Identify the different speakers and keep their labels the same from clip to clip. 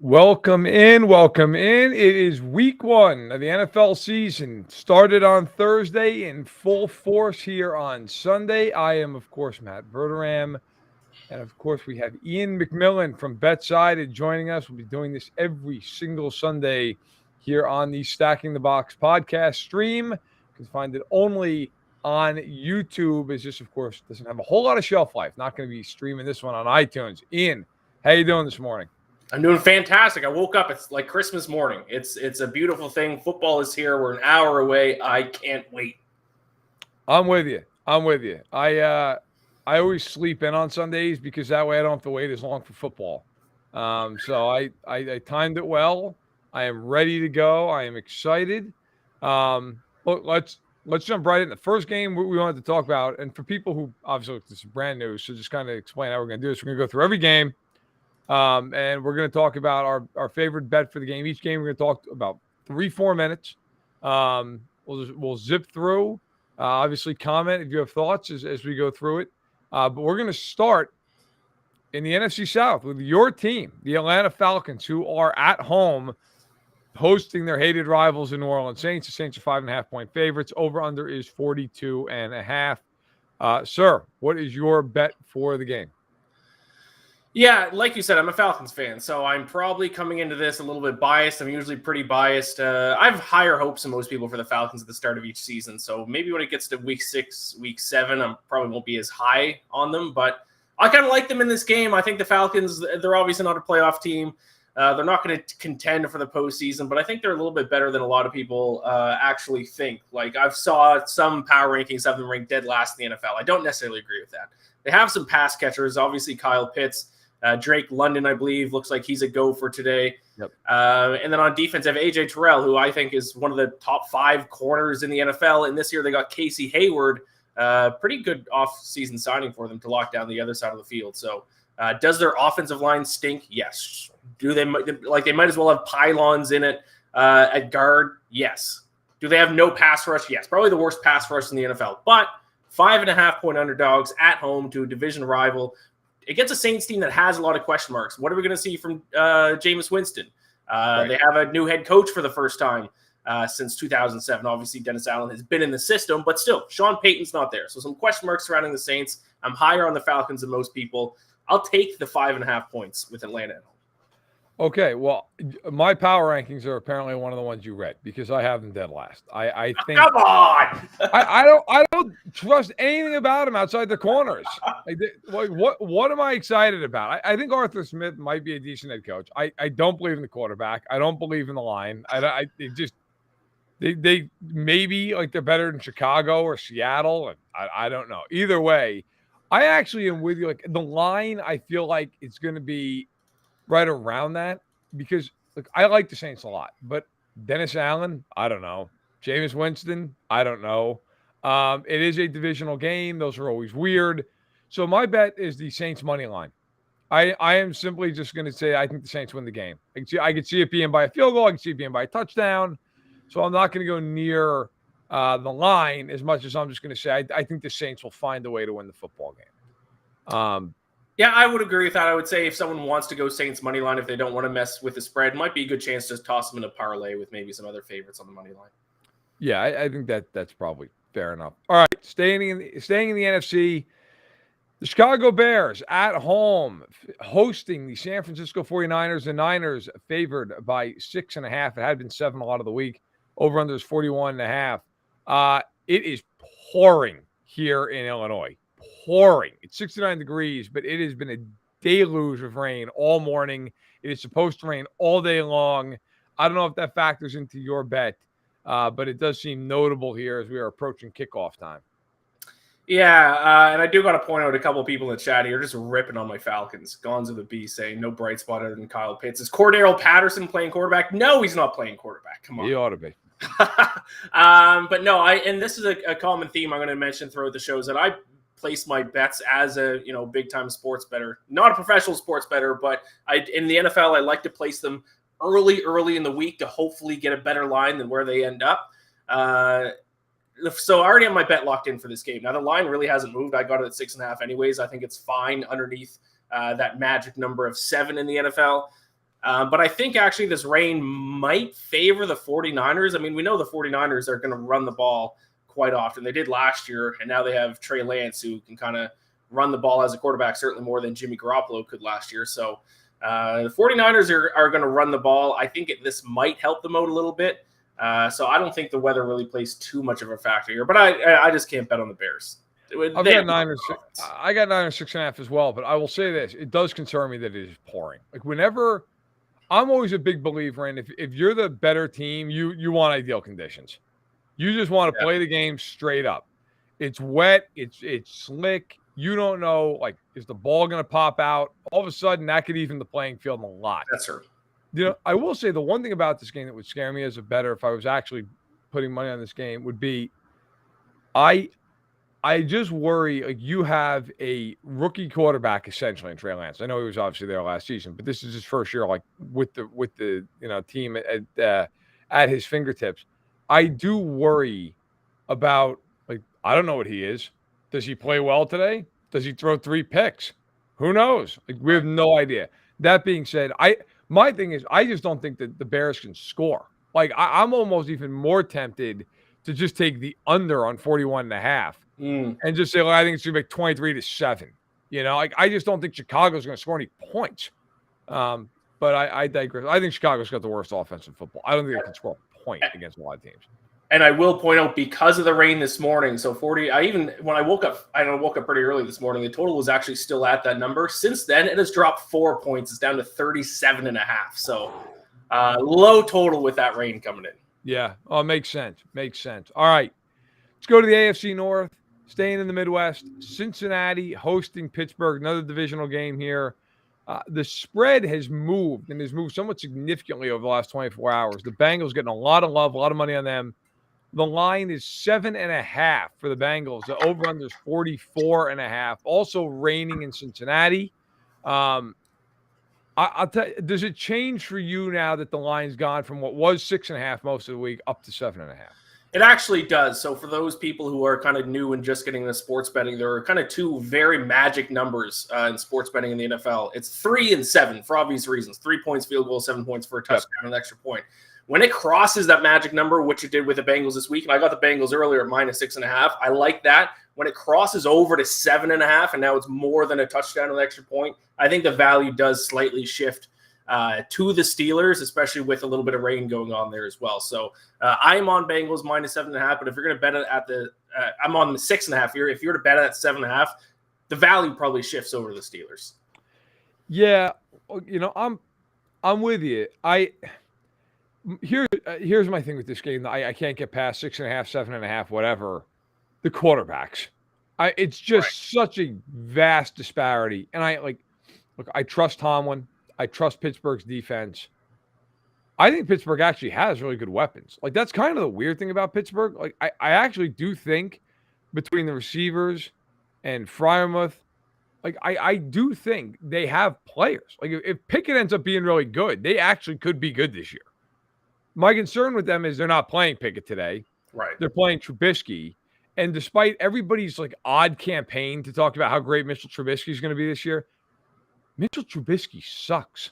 Speaker 1: Welcome in, welcome in. It is week one of the NFL season. Started on Thursday in full force here on Sunday. I am, of course, Matt Verderame. And of course, we have Iain MacMillan from BetSide joining us. We'll be doing this every single Sunday here on the Stacking the Box podcast stream. You can find it only on YouTube. As this, of course, doesn't have a whole lot of shelf life. Not going to be streaming this one on iTunes. Iain, how you doing this morning?
Speaker 2: I'm doing fantastic. I woke up. It's like Christmas morning. It's a beautiful thing. Football is here. We're an hour away. I can't wait.
Speaker 1: I'm with you. I always sleep in on Sundays because that way I don't have to wait as long for football. So I timed it well. I am ready to go. I am excited. Look, let's jump right in. The first game we wanted to talk about, and for people who obviously this is brand new, so just kind of explain how we're going to do this. We're going to go through every game. And we're going to talk about our favorite bet for the game. Each game, we're going to talk about 3-4 minutes. We'll zip through. Obviously, comment if you have thoughts as we go through it. But we're going to start in the NFC South with your team, the Atlanta Falcons, who are at home hosting their hated rivals, the New Orleans Saints. The Saints are 5.5-point favorites. Over/under is 42.5. Sir, what is your bet for the game?
Speaker 2: Yeah, like you said, I'm a Falcons fan, so I'm probably coming into this a little bit biased. I'm usually pretty biased. I have higher hopes than most people for the Falcons at the start of each season, so maybe when it gets to week 6, week 7, I probably won't be as high on them, but I kind of like them in this game. I think the Falcons, they're obviously not a playoff team. They're not going to contend for the postseason, but I think they're a little bit better than a lot of people actually think. Like, I've saw some power rankings have them ranked dead last in the NFL. I don't necessarily agree with that. They have some pass catchers, obviously Kyle Pitts. Drake London, I believe, looks like he's a go for today.
Speaker 1: Yep.
Speaker 2: And then on defense, I have A.J. Terrell, who I think is one of the top 5 corners in the NFL. And this year they got Casey Hayward, pretty good off-season signing for them to lock down the other side of the field. So does their offensive line stink? Yes. Do they might as well have pylons in it at guard? Yes. Do they have no pass rush? Yes. Probably the worst pass rush in the NFL. But 5.5-point underdogs at home to a division rival. It gets a Saints team that has a lot of question marks. What are we going to see from Jameis Winston? Right. They have a new head coach for the first time since 2007. Obviously, Dennis Allen has been in the system, but still, Sean Payton's not there. So some question marks surrounding the Saints. I'm higher on the Falcons than most people. I'll take the 5.5 points with Atlanta at home.
Speaker 1: Okay, well, my power rankings are apparently one of the ones you read because I have them dead last. I think.
Speaker 2: Come on!
Speaker 1: I don't trust anything about him outside the corners. What am I excited about? I think Arthur Smith might be a decent head coach. I don't believe in the quarterback. I don't believe in the line. They maybe like they're better than Chicago or Seattle. And I don't know. Either way, I actually am with you. Like the line, I feel like it's going to be right around that because look, I like the Saints a lot, but Dennis Allen, I don't know. Jameis Winston, I don't know. It is a divisional game. Those are always weird. So my bet is the Saints money line. I am simply just going to say I think the Saints win the game. I could see it being by a field goal. I can see it being by a touchdown. So I'm not going to go near the line as much as I'm just going to say I think the Saints will find a way to win the football game.
Speaker 2: Yeah, I would agree with that. I would say if someone wants to go Saints money line, if they don't want to mess with the spread, might be a good chance to toss them in a parlay with maybe some other favorites on the money line.
Speaker 1: Yeah, I think that's probably fair enough. All right, staying in the NFC, the Chicago Bears at home hosting the San Francisco 49ers. The Niners favored by 6.5. It had been 7 a lot of the week. Over under is 41.5. It is pouring here in Illinois. Pouring. It's 69 degrees, but it has been a deluge of rain all morning. It is supposed to rain all day long. I don't know if that factors into your bet, but it does seem notable here as we are approaching kickoff time.
Speaker 2: Yeah, and I do got to point out a couple of people in the chat here just ripping on my Falcons. Gonzo the Bee saying no bright spot other than Kyle Pitts. Is Cordero Patterson playing quarterback? No, he's not playing quarterback. Come on.
Speaker 1: He ought to be.
Speaker 2: But no, and this is a common theme I'm going to mention throughout the shows that I place my bets as a big time sports bettor, not a professional sports bettor, but in the NFL I like to place them early in the week to hopefully get a better line than where they end up. So I already have my bet locked in for this game. Now the line really hasn't moved. I got it at 6.5 anyways. I think it's fine underneath that magic number of 7 in the NFL. But I think actually this rain might favor the 49ers. I mean, we know the 49ers are going to run the ball quite often. They did last year, and now they have Trey Lance, who can kind of run the ball as a quarterback, certainly more than Jimmy Garoppolo could last year. So the 49ers are going to run the ball. I think this might help them out a little bit. So I don't think the weather really plays too much of a factor here. But I just can't bet on the Bears.
Speaker 1: I got 9 or 6.5 as well. But I will say this: it does concern me that it is pouring. Like whenever, I'm always a big believer in if you're the better team, you want ideal conditions. You just want to play the game straight up. It's wet. It's slick. You don't know, like, is the ball going to pop out? All of a sudden, that could even the playing field a lot.
Speaker 2: That's true.
Speaker 1: You know, I will say the one thing about this game that would scare me as a bettor if I was actually putting money on this game would be I just worry, like, you have a rookie quarterback essentially in Trey Lance. I know he was obviously there last season, but this is his first year, like, with the team at his fingertips. I do worry about, like, I don't know what he is. Does he play well today? Does he throw 3 picks? Who knows? Like, we have no idea. That being said, my thing is I just don't think that the Bears can score. Like, I'm almost even more tempted to just take the under on 41.5 and just say, well, I think it's going to be 23-7. You know, like, I just don't think Chicago's going to score any points. But I digress. I think Chicago's got the worst offense in football. I don't think they can score a point against a lot of teams.
Speaker 2: And I will point out, because of the rain this morning, so 40, when I woke up pretty early this morning, the total was actually still at that number. Since then, it has dropped 4 points. It's down to 37.5. So low total with that rain coming in.
Speaker 1: Yeah. Oh, makes sense. All right. Let's go to the AFC North, staying in the Midwest. Cincinnati hosting Pittsburgh, another divisional game here. The spread has moved somewhat significantly over the last 24 hours. The Bengals getting a lot of love, a lot of money on them. The line is 7.5 for the Bengals. The over-under is 44.5. Also raining in Cincinnati. I'll tell you, does it change for you now that the line's gone from what was 6.5 most of the week up to 7.5?
Speaker 2: It actually does. So for those people who are kind of new and just getting into sports betting, there are kind of 2 very magic numbers in sports betting in the NFL. It's 3 and 7 for obvious reasons. 3 points field goal, 7 points for a touchdown, and an extra point. When it crosses that magic number, which it did with the Bengals this week, and I got the Bengals earlier at -6.5. I like that. When it crosses over to 7.5, and now it's more than a touchdown and an extra point, I think the value does slightly shift to the Steelers, especially with a little bit of rain going on there as well. So I'm on Bengals -7.5, but if you're going to bet it at I'm on the 6.5 here. If you're to bet it at 7.5, the value probably shifts over to the Steelers.
Speaker 1: Yeah, you know, I'm with you. Here's my thing with this game. I can't get past 6.5, 7.5, whatever. The quarterbacks. It's just such a vast disparity. And I trust Tomlin. I trust Pittsburgh's defense. I think Pittsburgh actually has really good weapons. Like, that's kind of the weird thing about Pittsburgh. Like, I actually do think between the receivers and Freiermuth, like, I do think they have players. Like, if Pickett ends up being really good, they actually could be good this year. My concern with them is they're not playing Pickett today.
Speaker 2: Right.
Speaker 1: They're playing Trubisky. And despite everybody's, like, odd campaign to talk about how great Mitchell Trubisky is going to be this year, Mitchell Trubisky sucks.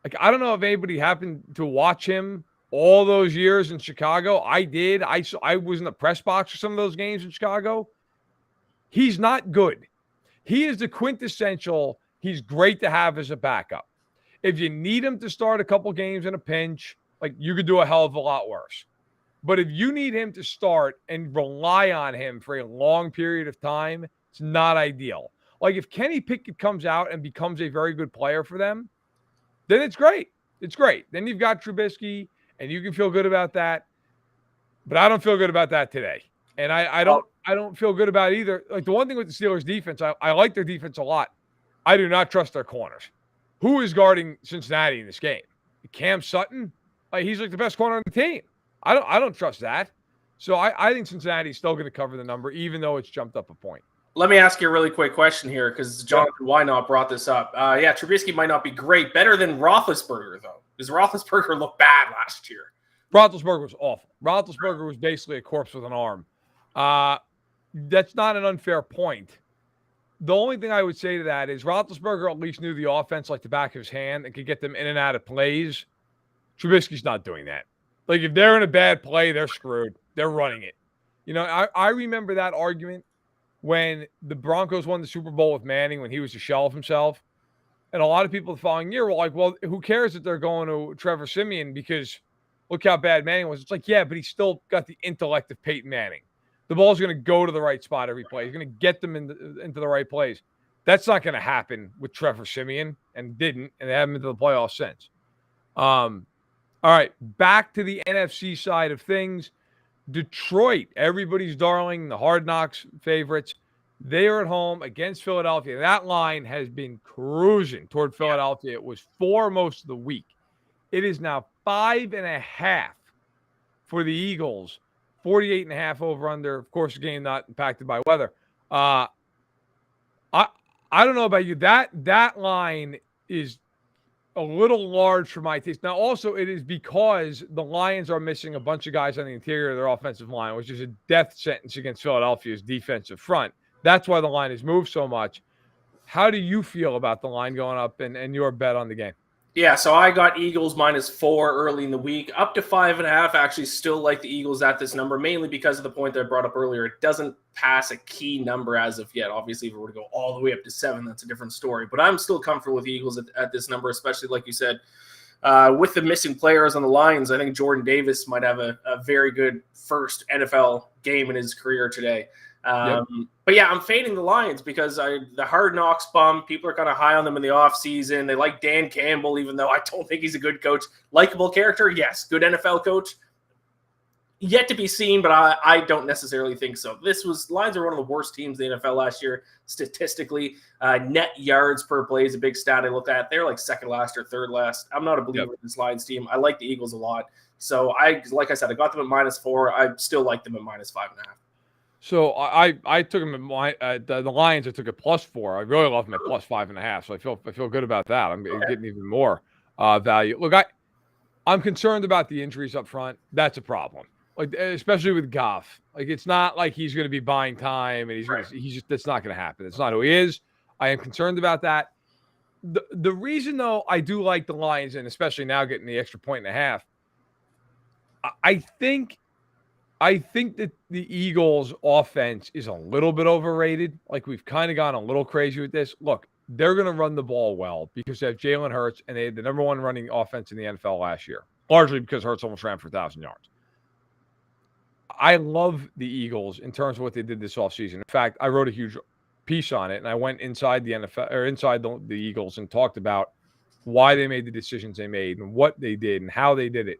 Speaker 1: Like, I don't know if anybody happened to watch him all those years in Chicago. I did. I was in the press box for some of those games in Chicago. He's not good. He is the quintessential, he's great to have as a backup. If you need him to start a couple games in a pinch, like, you could do a hell of a lot worse. But if you need him to start and rely on him for a long period of time, it's not ideal. Like, if Kenny Pickett comes out and becomes a very good player for them, then it's great. It's great. Then you've got Trubisky, and you can feel good about that. But I don't feel good about that today. And I don't feel good about either. Like, the one thing with the Steelers defense, I like their defense a lot. I do not trust their corners. Who is guarding Cincinnati in this game? Cam Sutton? He's like the best corner on the team. I don't trust that. So I think Cincinnati's still going to cover the number, even though it's jumped up a point.
Speaker 2: Let me ask you a really quick question here, because Jonathan Wynot brought this up. Trubisky might not be great. Better than Roethlisberger, though. Does Roethlisberger look bad last year?
Speaker 1: Roethlisberger was awful. Roethlisberger was basically a corpse with an arm. That's not an unfair point. The only thing I would say to that is Roethlisberger at least knew the offense like the back of his hand and could get them in and out of plays. Trubisky's not doing that. Like, if they're in a bad play, they're screwed. They're running it. I remember that argument when the Broncos won the Super Bowl with Manning when he was a shell of himself. And a lot of people the following year were like, well, who cares that they're going to Trevor Siemian because look how bad Manning was. It's like, yeah, but he's still got the intellect of Peyton Manning. The ball's going to go to the right spot every play. He's going to get them into the right plays. That's not going to happen with Trevor Siemian, and didn't, and they haven't been to the playoffs since. All right, back to the NFC side of things. Detroit, everybody's darling, the Hard Knocks favorites. They are at home against Philadelphia. That line has been cruising toward Philadelphia. It was 4 most of the week. It is now 5.5 for the Eagles. 48.5 over under. Of course, the game not impacted by weather. I don't know about you. That line is a little large for my taste. Now, also, it is because the Lions are missing a bunch of guys on the interior of their offensive line, which is a death sentence against Philadelphia's defensive front. That's why the line has moved so much. How do you feel about the line going up and your bet on the game?
Speaker 2: Yeah, so I got Eagles -4 early in the week, up to 5.5. Actually, still like the Eagles at this number, mainly because of the point that I brought up earlier. It doesn't pass a key number as of yet. Obviously, if it were to go all the way up to 7, that's a different story. But I'm still comfortable with the Eagles at this number, especially like you said, with the missing players on the Lions. I think Jordan Davis might have a very good first NFL game in his career today. But yeah, I'm fading the Lions because the Hard Knocks bum. People are kind of high on them in the offseason. They like Dan Campbell, even though I don't think he's a good coach. Likable character, yes. Good NFL coach. Yet to be seen, but I don't necessarily think so. Lions are one of the worst teams in the NFL last year, statistically. Net yards per play is a big stat I looked at. They're like second last or third last. I'm not a believer in this Lions team. I like the Eagles a lot. So like I said, I got them at -4. I still like them at -5.5.
Speaker 1: So I took them at the Lions. I took it +4. I really love them at +5.5. So I feel good about that. I'm getting even more value. Look, I'm concerned about the injuries up front. That's a problem. Like, especially with Goff. Like, it's not like he's going to be buying time and that's not going to happen. It's not who he is. I am concerned about that. The reason though I do like the Lions, and especially now getting the extra 1.5, I think that the Eagles' offense is a little bit overrated. Like, we've kind of gone a little crazy with this. Look, they're going to run the ball well because they have Jalen Hurts, and they had the number 1 running offense in the NFL last year, largely because Hurts almost ran for 1,000 yards. I love the Eagles in terms of what they did this offseason. In fact, I wrote a huge piece on it, and I went inside the NFL or inside the Eagles and talked about why they made the decisions they made and what they did and how they did it.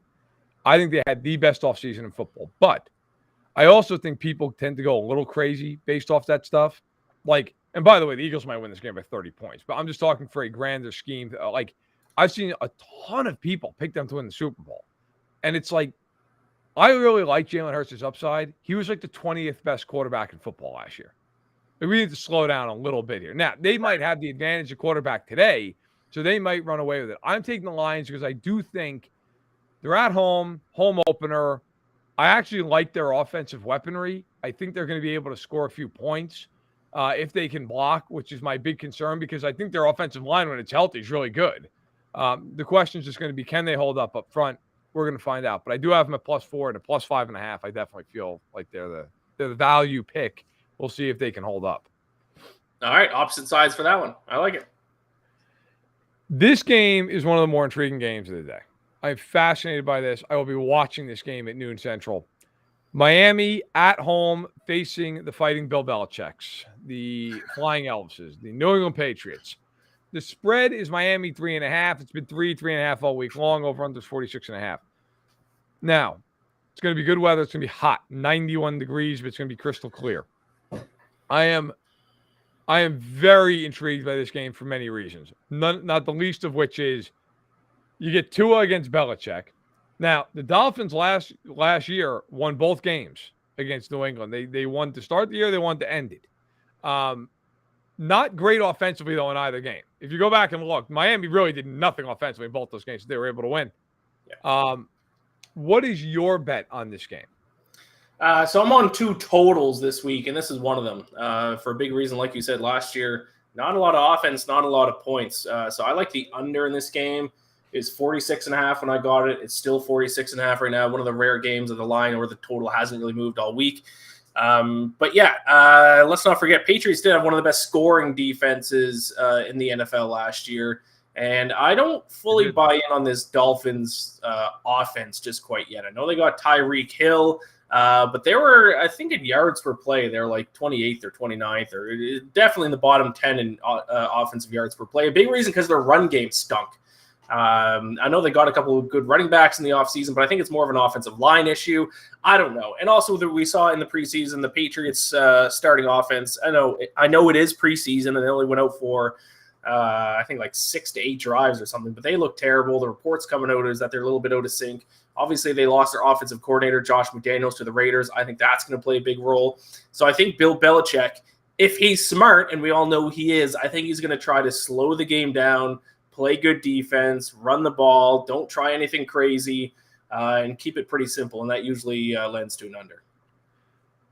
Speaker 1: I think they had the best offseason in football. But I also think people tend to go a little crazy based off that stuff. Like, and by the way, the Eagles might win this game by 30 points. But I'm just talking for a grander scheme. Like, I've seen a ton of people pick them to win the Super Bowl. And it's like, I really like Jalen Hurts' upside. He was like the 20th best quarterback in football last year. We need to slow down a little bit here. Now, they might have the advantage of quarterback today, so they might run away with it. I'm taking the Lions because I do think they're at home opener. I actually like their offensive weaponry. I think they're going to be able to score a few points if they can block, which is my big concern because I think their offensive line, when it's healthy, is really good. The question is just going to be, can they hold up front? We're going to find out. But I do have them at +4 and a +5.5. I definitely feel like they're the value pick. We'll see if they can hold up.
Speaker 2: All right, opposite sides for that one. I like it.
Speaker 1: This game is one of the more intriguing games of the day. I'm fascinated by this. I will be watching this game at noon Central. Miami at home facing the Fighting Bill Belichick's, the Flying Elvises, the New England Patriots. The spread is Miami 3.5. It's been 3.5 all week long. Over under 46.5. Now, it's going to be good weather. It's going to be hot, 91 degrees, but it's going to be crystal clear. I am very intrigued by this game for many reasons. Not the least of which is you get Tua against Belichick. Now, the Dolphins last year won both games against New England. They won to start the year. They won to end it. Not great offensively, though, in either game. If you go back and look, Miami really did nothing offensively in both those games. They were able to win. Yeah. What is your bet on this game?
Speaker 2: So I'm on two totals this week, and this is one of them. For a big reason, like you said, last year, not a lot of offense, not a lot of points. So I like the under in this game. It's 46.5 when I got it. It's still 46.5 right now. One of the rare games of the line where the total hasn't really moved all week. But yeah, let's not forget, Patriots did have one of the best scoring defenses in the NFL last year. And I don't fully buy in on this Dolphins offense just quite yet. I know they got Tyreek Hill, but they were, I think, in yards per play, they're like 28th or 29th, or definitely in the bottom 10 in offensive yards per play. A big reason because their run game stunk. I know they got a couple of good running backs in the offseason, but I think it's more of an offensive line issue. I don't know. And also that we saw in the preseason, the Patriots starting offense. I know it is preseason and they only went out for I think like 6 to 8 drives or something, but they look terrible. The reports coming out is that they're a little bit out of sync. Obviously, they lost their offensive coordinator, Josh McDaniels, to the Raiders. I think that's going to play a big role. So I think Bill Belichick, if he's smart, and we all know he is, I think he's going to try to slow the game down, play good defense, run the ball, don't try anything crazy, and keep it pretty simple. And that usually lends to an under.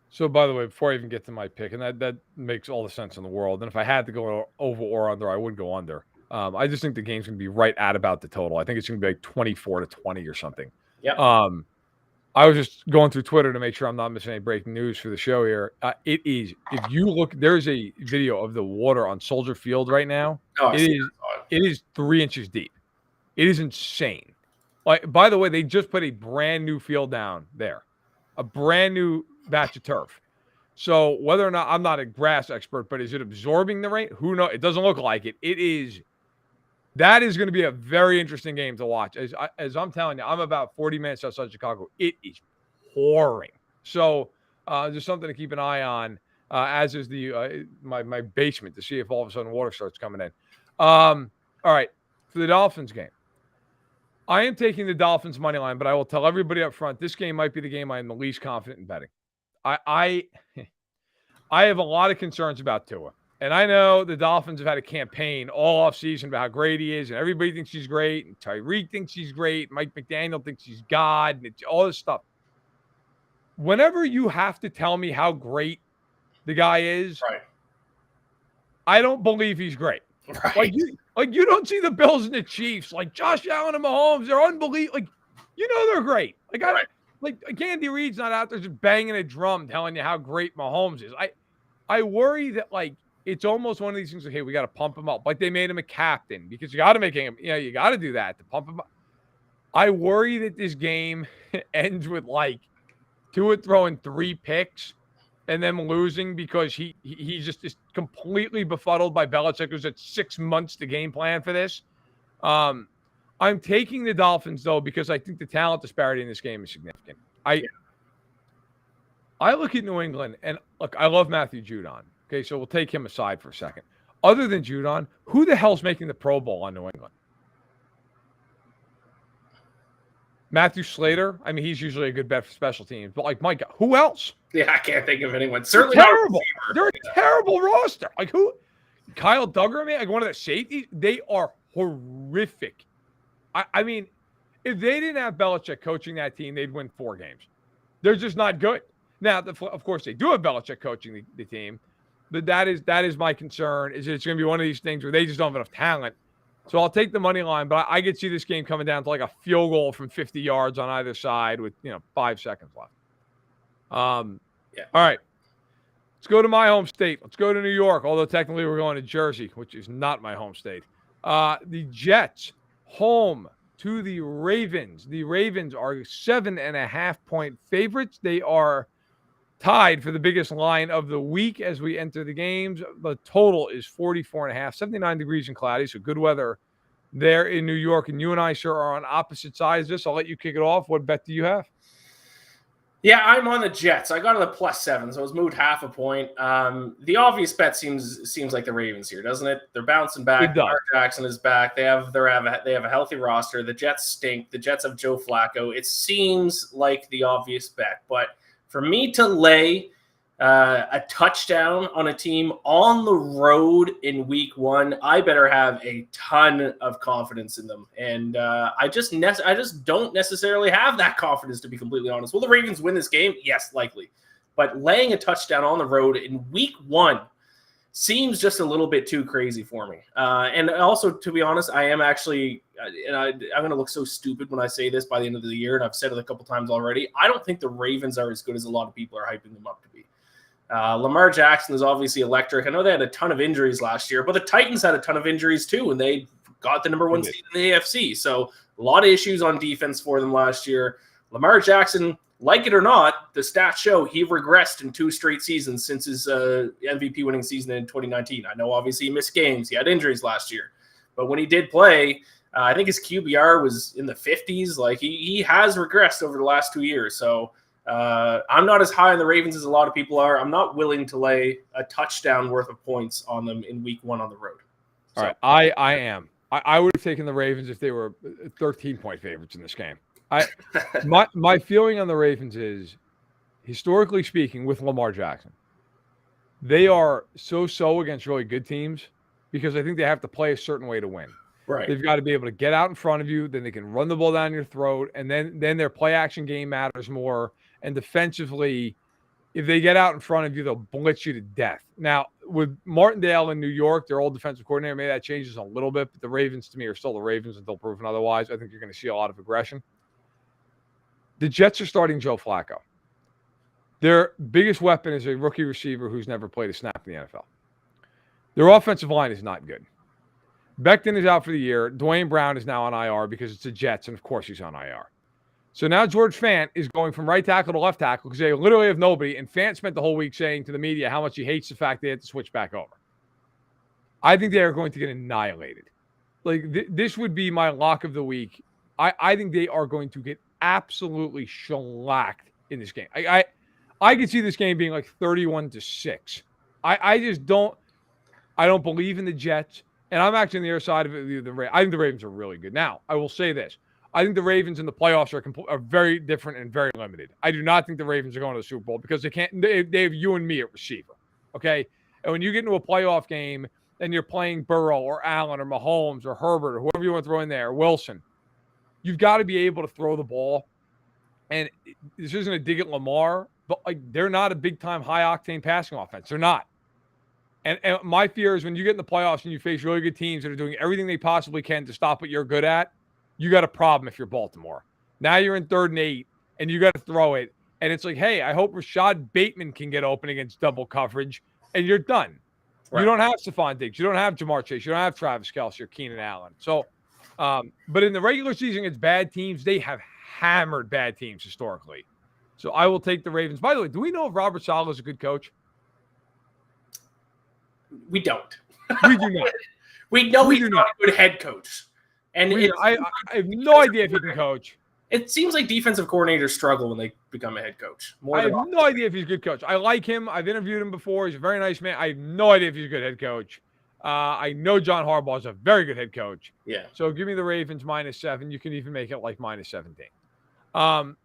Speaker 1: So, by the way, before I even get to my pick, and that makes all the sense in the world. And if I had to go over or under, I would go under. I just think the game's going to be right at about the total. I think it's going to be like 24-20 or something.
Speaker 2: Yep.
Speaker 1: I was just going through Twitter to make sure I'm not missing any breaking news for the show here. It is, if you look, there's a video of the water on Soldier Field right now. It is 3 inches deep. It is insane. Like, by the way, they just put a brand new field down there, a brand new batch of turf. So whether or not, I'm not a grass expert, but is it absorbing the rain? Who knows? It doesn't look like it. That is going to be a very interesting game to watch. As I'm telling you, I'm about 40 minutes outside Chicago. It is pouring. So there's something to keep an eye on, as is the my basement, to see if all of a sudden water starts coming in. All right, for the Dolphins game, I am taking the Dolphins money line, but I will tell everybody up front, this game might be the game I am the least confident in betting. I have a lot of concerns about Tua. And I know the Dolphins have had a campaign all offseason about how great he is, and everybody thinks he's great, and Tyreek thinks he's great, Mike McDaniel thinks he's God, and it's all this stuff. Whenever you have to tell me how great the guy is,
Speaker 2: right,
Speaker 1: I don't believe he's great.
Speaker 2: Right.
Speaker 1: Like you don't see the Bills and the Chiefs, like Josh Allen and Mahomes, they're unbelievable. Like, you know they're great. Like Andy Reid's not out there just banging a drum telling you how great Mahomes is. I worry that, like, it's almost one of these things like, hey, we got to pump him up. Like they made him a captain because you got to make him, you got to do that to pump him up. I worry that this game ends with like Tua throwing 3 picks and then losing because he just is completely befuddled by Belichick, who's at 6 months to game plan for this. I'm taking the Dolphins, though, because I think the talent disparity in this game is significant. I look at New England, and look, I love Matthew Judon. Okay, so we'll take him aside for a second. Other than Judon, who the hell's making the Pro Bowl on New England? Matthew Slater. I mean, he's usually a good bet for special teams. But, like, my God, who else?
Speaker 2: Yeah, I can't think of anyone. Certainly
Speaker 1: terrible. They're a terrible roster. Like, who? Kyle Duggar, man, like one of the safeties. They are horrific. I mean, if they didn't have Belichick coaching that team, they'd win 4 games. They're just not good. Now, of course, they do have Belichick coaching the team. But that is my concern, is it's going to be one of these things where they just don't have enough talent. So I'll take the money line, but I could see this game coming down to like a field goal from 50 yards on either side with 5 seconds left. All right. Let's go to my home state. Let's go to New York, although technically we're going to Jersey, which is not my home state. The Jets, home to the Ravens. The Ravens are 7.5-point favorites. They are tied for the biggest line of the week as we enter the games. The total is 44.5, 79 degrees and cloudy, so good weather there in New York. And you and I, sure, are on opposite sides of this. I'll let you kick it off. What bet do you have?
Speaker 2: Yeah, I'm on the Jets. I got to the +7, so it was moved 0.5 point. The obvious bet seems like the Ravens here, doesn't it? They're bouncing back. Lamar Jackson is back. They have a healthy roster. The Jets stink. The Jets have Joe Flacco. It seems like the obvious bet, but for me to lay A touchdown on a team on the road in week 1, I better have a ton of confidence in them. And I just don't necessarily have that confidence, to be completely honest. Will the Ravens win this game? Yes, likely. But laying a touchdown on the road in week 1 seems just a little bit too crazy for me. And also, to be honest, I am actually, and I'm going to look so stupid when I say this by the end of the year, and I've said it a couple times already, I don't think the Ravens are as good as a lot of people are hyping them up to be. Lamar Jackson is obviously electric. I know they had a ton of injuries last year, but the Titans had a ton of injuries too, and they got the number 1 seed in the AFC. So a lot of issues on defense for them last year. Lamar Jackson, like it or not, the stats show he regressed in 2 straight seasons since his MVP winning season in 2019. I know obviously he missed games. He had injuries last year. But when he did play, I think his QBR was in the 50s. Like he has regressed over the last 2 years. So I'm not as high on the Ravens as a lot of people are. I'm not willing to lay a touchdown worth of points on them in week 1 on the road. So.
Speaker 1: All right, I am. I would have taken the Ravens if they were 13-point favorites in this game. My feeling on the Ravens is, historically speaking, with Lamar Jackson, they are so against really good teams because I think they have to play a certain way to win.
Speaker 2: Right.
Speaker 1: They've got to be able to get out in front of you, then they can run the ball down your throat, and then their play action game matters more. And defensively, if they get out in front of you, they'll blitz you to death. Now, with Martindale in New York, their old defensive coordinator, maybe that changes a little bit, but the Ravens, to me, are still the Ravens until proven otherwise. I think you're going to see a lot of aggression. The Jets are starting Joe Flacco. Their biggest weapon is a rookie receiver who's never played a snap in the NFL. Their offensive line is not good. Becton is out for the year. Dwayne Brown is now on IR because it's the Jets, and of course he's on IR. So now George Fant is going from right tackle to left tackle because they literally have nobody, and Fant spent the whole week saying to the media how much he hates the fact they had to switch back over. I think they are going to get annihilated. Like, this would be my lock of the week. I think they are going to get absolutely shellacked in this game. I could see this game being like 31-6. I just don't believe in the Jets, and I'm actually on the other side of it. I think the Ravens are really good. Now, I will say this. I think the Ravens in the playoffs are very different and very limited. I do not think the Ravens are going to the Super Bowl because they have you and me at receiver, okay? And when you get into a playoff game and you're playing Burrow or Allen or Mahomes or Herbert or whoever you want to throw in there, Wilson, you've got to be able to throw the ball. And this isn't a dig at Lamar, but like they're not a big-time high-octane passing offense. They're not. And my fear is when you get in the playoffs and you face really good teams that are doing everything they possibly can to stop what you're good at, you got a problem if you're Baltimore. Now you're in 3rd and 8, and you got to throw it. And it's like, hey, I hope Rashad Bateman can get open against double coverage, and you're done. Right. You don't have Stephon Diggs. You don't have Jamar Chase. You don't have Travis Kelce or Keenan Allen. So, but in the regular season against bad teams, they have hammered bad teams historically. So I will take the Ravens. By the way, do we know if Robert Saleh is a good coach?
Speaker 2: We don't.
Speaker 1: We do not.
Speaker 2: We know he's not a good head coach. And
Speaker 1: I have no idea if he can coach.
Speaker 2: It seems like defensive coordinators struggle when they become a head coach.
Speaker 1: I have no idea if he's a good coach. I like him. I've interviewed him before. He's a very nice man. I have no idea if he's a good head coach. I know John Harbaugh is a very good head coach.
Speaker 2: Yeah.
Speaker 1: So give me the Ravens -7. You can even make it like -17.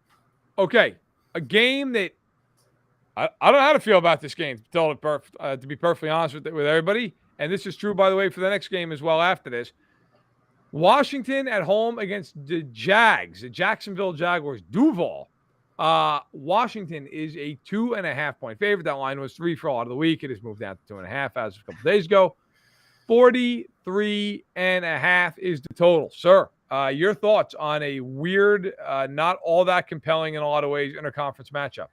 Speaker 1: Okay. A game that I don't know how to feel about this game, to be perfectly honest with everybody. And this is true, by the way, for the next game as well after this. Washington at home against the Jags, the Jacksonville Jaguars. Duval. Washington is a 2.5-point favorite. That line was 3 for a lot of the week. It has moved down to 2.5 as of a couple days ago. 43.5 is the total. Sir, your thoughts on a weird, not all that compelling in a lot of ways, interconference matchup?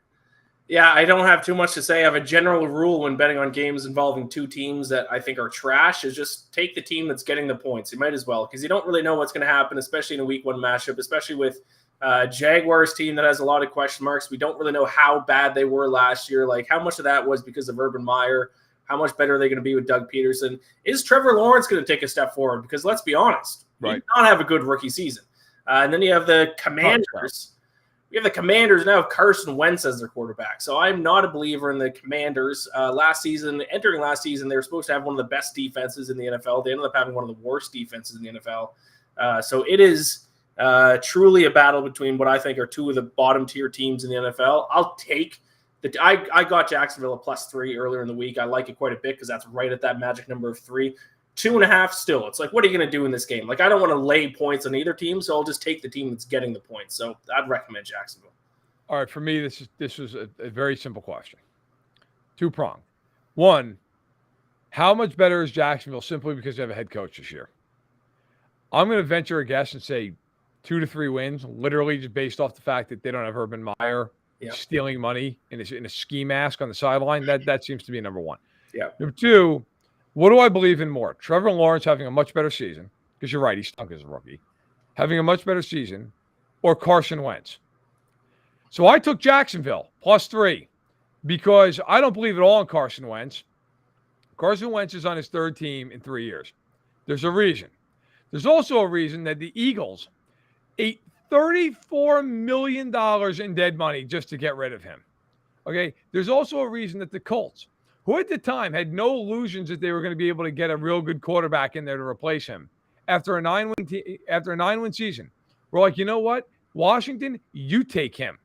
Speaker 2: Yeah, I don't have too much to say. I have a general rule when betting on games involving 2 teams that I think are trash is just take the team that's getting the points. You might as well, because you don't really know what's going to happen, especially in a week 1 matchup, especially with Jaguars team that has a lot of question marks. We don't really know how bad they were last year. Like, how much of that was because of Urban Meyer? How much better are they going to be with Doug Peterson? Is Trevor Lawrence going to take a step forward? Because let's be honest, he did not have a good rookie season. And then you have the Commanders. We have the Commanders now have Carson Wentz as their quarterback. So I'm not a believer in the Commanders. Entering last season, they were supposed to have one of the best defenses in the NFL. They ended up having one of the worst defenses in the NFL. So it is truly a battle between what I think are 2 of the bottom tier teams in the NFL. I'll take I got Jacksonville a +3 earlier in the week. I like it quite a bit because that's right at that magic number of 3. 2.5 still. It's like, what are you going to do in this game? Like, I don't want to lay points on either team, so I'll just take the team that's getting the points. So I'd recommend Jacksonville.
Speaker 1: All right, for me, this was a very simple question. Two-pronged. One, how much better is Jacksonville simply because they have a head coach this year? I'm going to venture a guess and say 2 to 3 wins, literally just based off the fact that they don't have Urban Meyer stealing money in a ski mask on the sideline. That seems to be number one.
Speaker 2: Yeah.
Speaker 1: Number two, what do I believe in more? Trevor Lawrence having a much better season, because you're right, he stunk as a rookie, having a much better season, or Carson Wentz? So I took Jacksonville +3 because I don't believe at all in Carson Wentz. Carson Wentz is on his 3rd team in 3 years. There's a reason. There's also a reason that the Eagles ate $34 million in dead money just to get rid of him. Okay? There's also a reason that the Colts, who at the time had no illusions that they were going to be able to get a real good quarterback in there to replace him, after a 9-win season, we're like, you know what? Washington, you take him.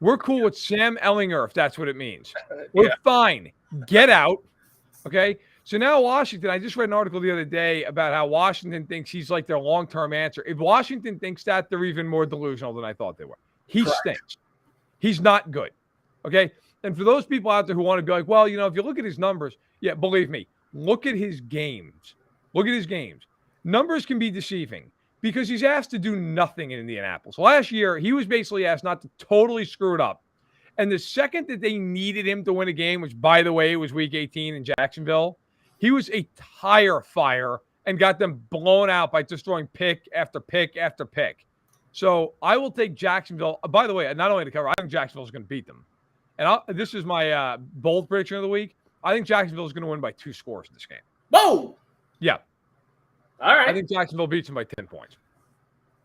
Speaker 1: We're cool with Sam Ellinger if that's what it means. We're fine. Get out. Okay? So now Washington, I just read an article the other day about how Washington thinks he's like their long-term answer. If Washington thinks that, they're even more delusional than I thought they were. He stinks. He's not good. Okay? And for those people out there who want to be like, well, you know, if you look at his numbers, yeah, believe me, look at his games. Look at his games. Numbers can be deceiving because he's asked to do nothing in Indianapolis. Last year, he was basically asked not to totally screw it up. And the second that they needed him to win a game, which, by the way, was week 18 in Jacksonville, he was a tire fire and got them blown out by just throwing pick after pick after pick. So I will take Jacksonville. By the way, not only to cover, I think Jacksonville is going to beat them. And this is my bold prediction of the week. I think Jacksonville is going to win by 2 scores in this game.
Speaker 2: Whoa!
Speaker 1: Yeah.
Speaker 2: All right.
Speaker 1: I think Jacksonville beats them by 10 points.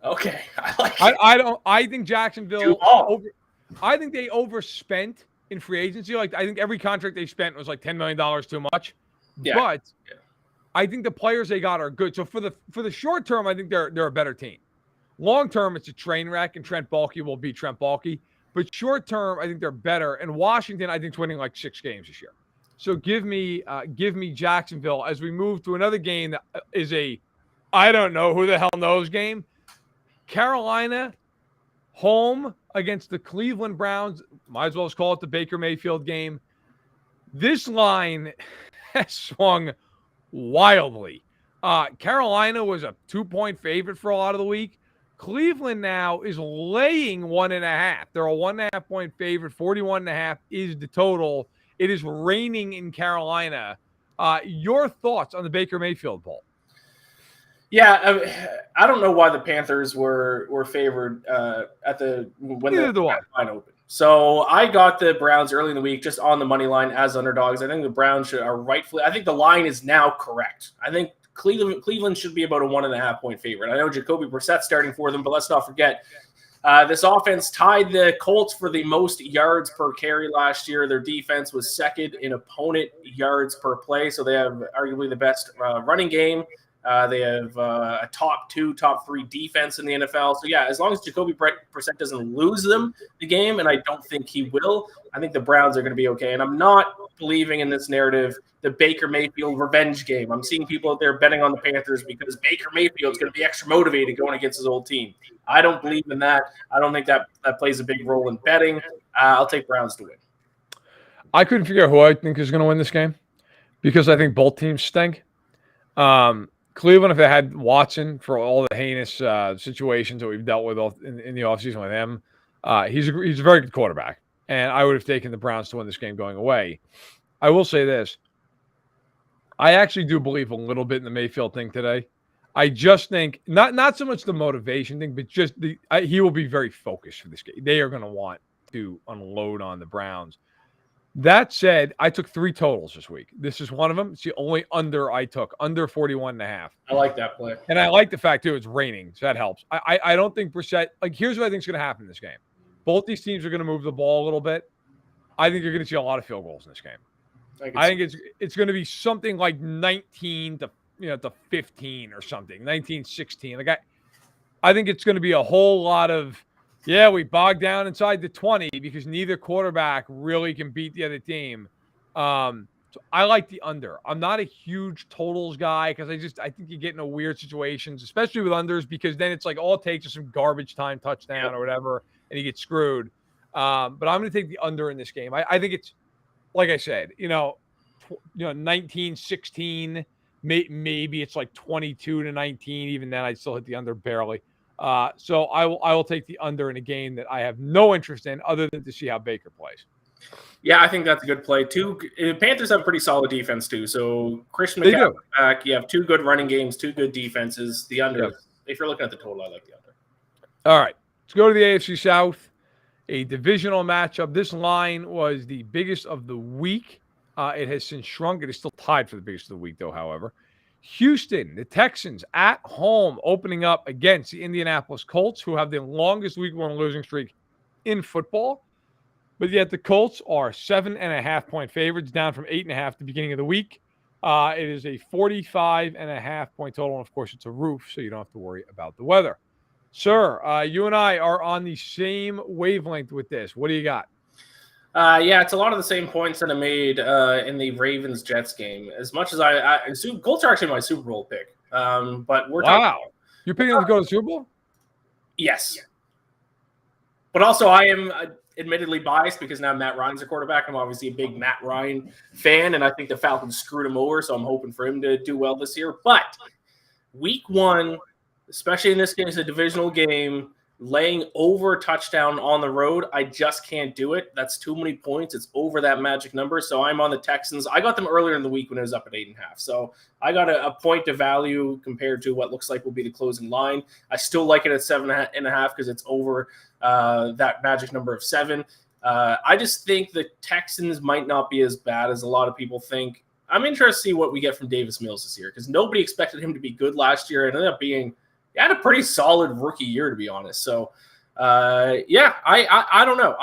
Speaker 2: Okay. I like it.
Speaker 1: I think Jacksonville I think they overspent in free agency. Like, I think every contract they spent was like $10 million too much. Yeah. But I think the players they got are good. So for the short term, I think they're a better team. Long term, it's a train wreck, and Trent Baalke will beat Trent Baalke. But short term, I think they're better. And Washington, I think, is winning like 6 games this year. So give me Jacksonville as we move to another game that is I don't know who the hell knows game. Carolina home against the Cleveland Browns. Might as well just call it the Baker Mayfield game. This line has swung wildly. Carolina was a 2-point favorite for a lot of the week. Cleveland now is laying 1.5. They're a 1.5-point favorite. 41.5 is the total. It is raining in Carolina. Your thoughts on the Baker Mayfield poll?
Speaker 2: Yeah, I don't know why the Panthers were favored when the line opened. So I got the Browns early in the week just on the money line as underdogs. I think the Browns are rightfully. I think the line is now correct. I think Cleveland should be about a 1.5-point favorite. I know Jacoby Brissett starting for them, but let's not forget this offense tied the Colts for the most yards per carry last year. Their defense was second in opponent yards per play, so they have arguably the best running game. They have a top 2, top 3 defense in the NFL. So, yeah, as long as Jacoby Brissett doesn't lose them the game, and I don't think he will, I think the Browns are going to be okay. And I'm not believing in this narrative, the Baker Mayfield revenge game. I'm seeing people out there betting on the Panthers because Baker Mayfield's going to be extra motivated going against his old team. I don't believe in that. I don't think that plays a big role in betting. I'll take Browns to win.
Speaker 1: I couldn't figure out who I think is going to win this game because I think both teams stink. Cleveland, if they had Watson for all the heinous situations that we've dealt with in the offseason with him, he's a very good quarterback. And I would have taken the Browns to win this game going away. I will say this. I actually do believe a little bit in the Mayfield thing today. I just think, not so much the motivation thing, but just he will be very focused for this game. They are going to want to unload on the Browns. That said, I took 3 totals this week. This is one of them. It's the only under I took, under 41.5.
Speaker 2: I like that play.
Speaker 1: And I like the fact, too, it's raining, so that helps. I don't think Brissett – like, here's what I think is going to happen in this game. Both these teams are going to move the ball a little bit. I think you're going to see a lot of field goals in this game. I think it's going to be something like 19 to 15 or something, 19-16. Like I think it's going to be a whole lot of Yeah, we bogged down inside the 20 because neither quarterback really can beat the other team. So I like the under. I'm not a huge totals guy because I think you get into weird situations, especially with unders, because then it's like all it takes is some garbage time touchdown or whatever, and you get screwed. But I'm going to take the under in this game. I think it's, like I said, 19-16. Maybe it's like 22-19. Even then, I'd still hit the under barely. So I will take the under in a game that I have no interest in other than to see how Baker plays.
Speaker 2: Yeah, I think that's a good play. Panthers have a pretty solid defense too. So Christian McCaffrey back. You have two good running games, two good defenses. The under. Yep. If you're looking at the total, I like the under.
Speaker 1: All right, let's go to the AFC South. A divisional matchup. This line was the biggest of the week. It has since shrunk. It is still tied for the biggest of the week, though, however. Houston, the Texans at home, opening up against the Indianapolis Colts, who have the longest week one losing streak in football. But yet the Colts are 7.5-point favorites, down from 8.5 at the beginning of the week. It is a 45.5-point total. And, of course, it's a roof, so you don't have to worry about the weather. Sir, you and I are on the same wavelength with this. What do you got?
Speaker 2: Yeah, it's a lot of the same points that I made in the Ravens-Jets game. As much as I Colts are actually my Super Bowl pick. But we're
Speaker 1: you're picking them to go to the Super Bowl?
Speaker 2: Yes. But also I am admittedly biased because now Matt Ryan's a quarterback. I'm obviously a big Matt Ryan fan, and I think the Falcons screwed him over, so I'm hoping for him to do well this year. But week one, especially in this game, it's a divisional game. Laying over a touchdown on the road, I just can't do it. That's too many points. It's over that magic number. So I'm on the Texans. I got them earlier in the week when it was up at 8.5. So I got a point of value compared to what looks like will be the closing line. I still like it at 7.5 because it's over that magic number of 7. I just think the Texans might not be as bad as a lot of people think. I'm interested to see what we get from Davis Mills this year because nobody expected him to be good last year. It ended up being he had a pretty solid rookie year, to be honest. So, I don't know.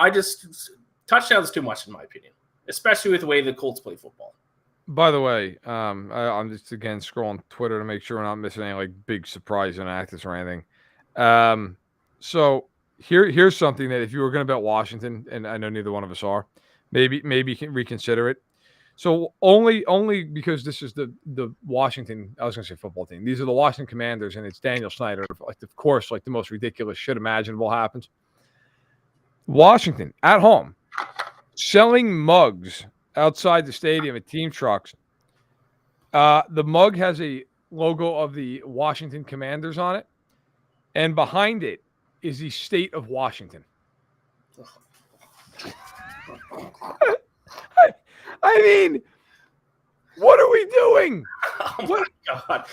Speaker 2: Touchdowns too much in my opinion, especially with the way the Colts play football.
Speaker 1: By the way, I'm just again scrolling Twitter to make sure we're not missing any like big surprise in actors or anything. So here's something that if you were going to bet Washington, and I know neither one of us are, maybe you can reconsider it. So only because this is the Washington, I was going to say football team. These are the Washington Commanders, and it's Daniel Snyder. Like, of course, like the most ridiculous shit imaginable happens. Washington at home, selling mugs outside the stadium at team trucks. The mug has a logo of the Washington Commanders on it, and behind it is the state of Washington. I mean, what are we doing?
Speaker 2: Oh my God.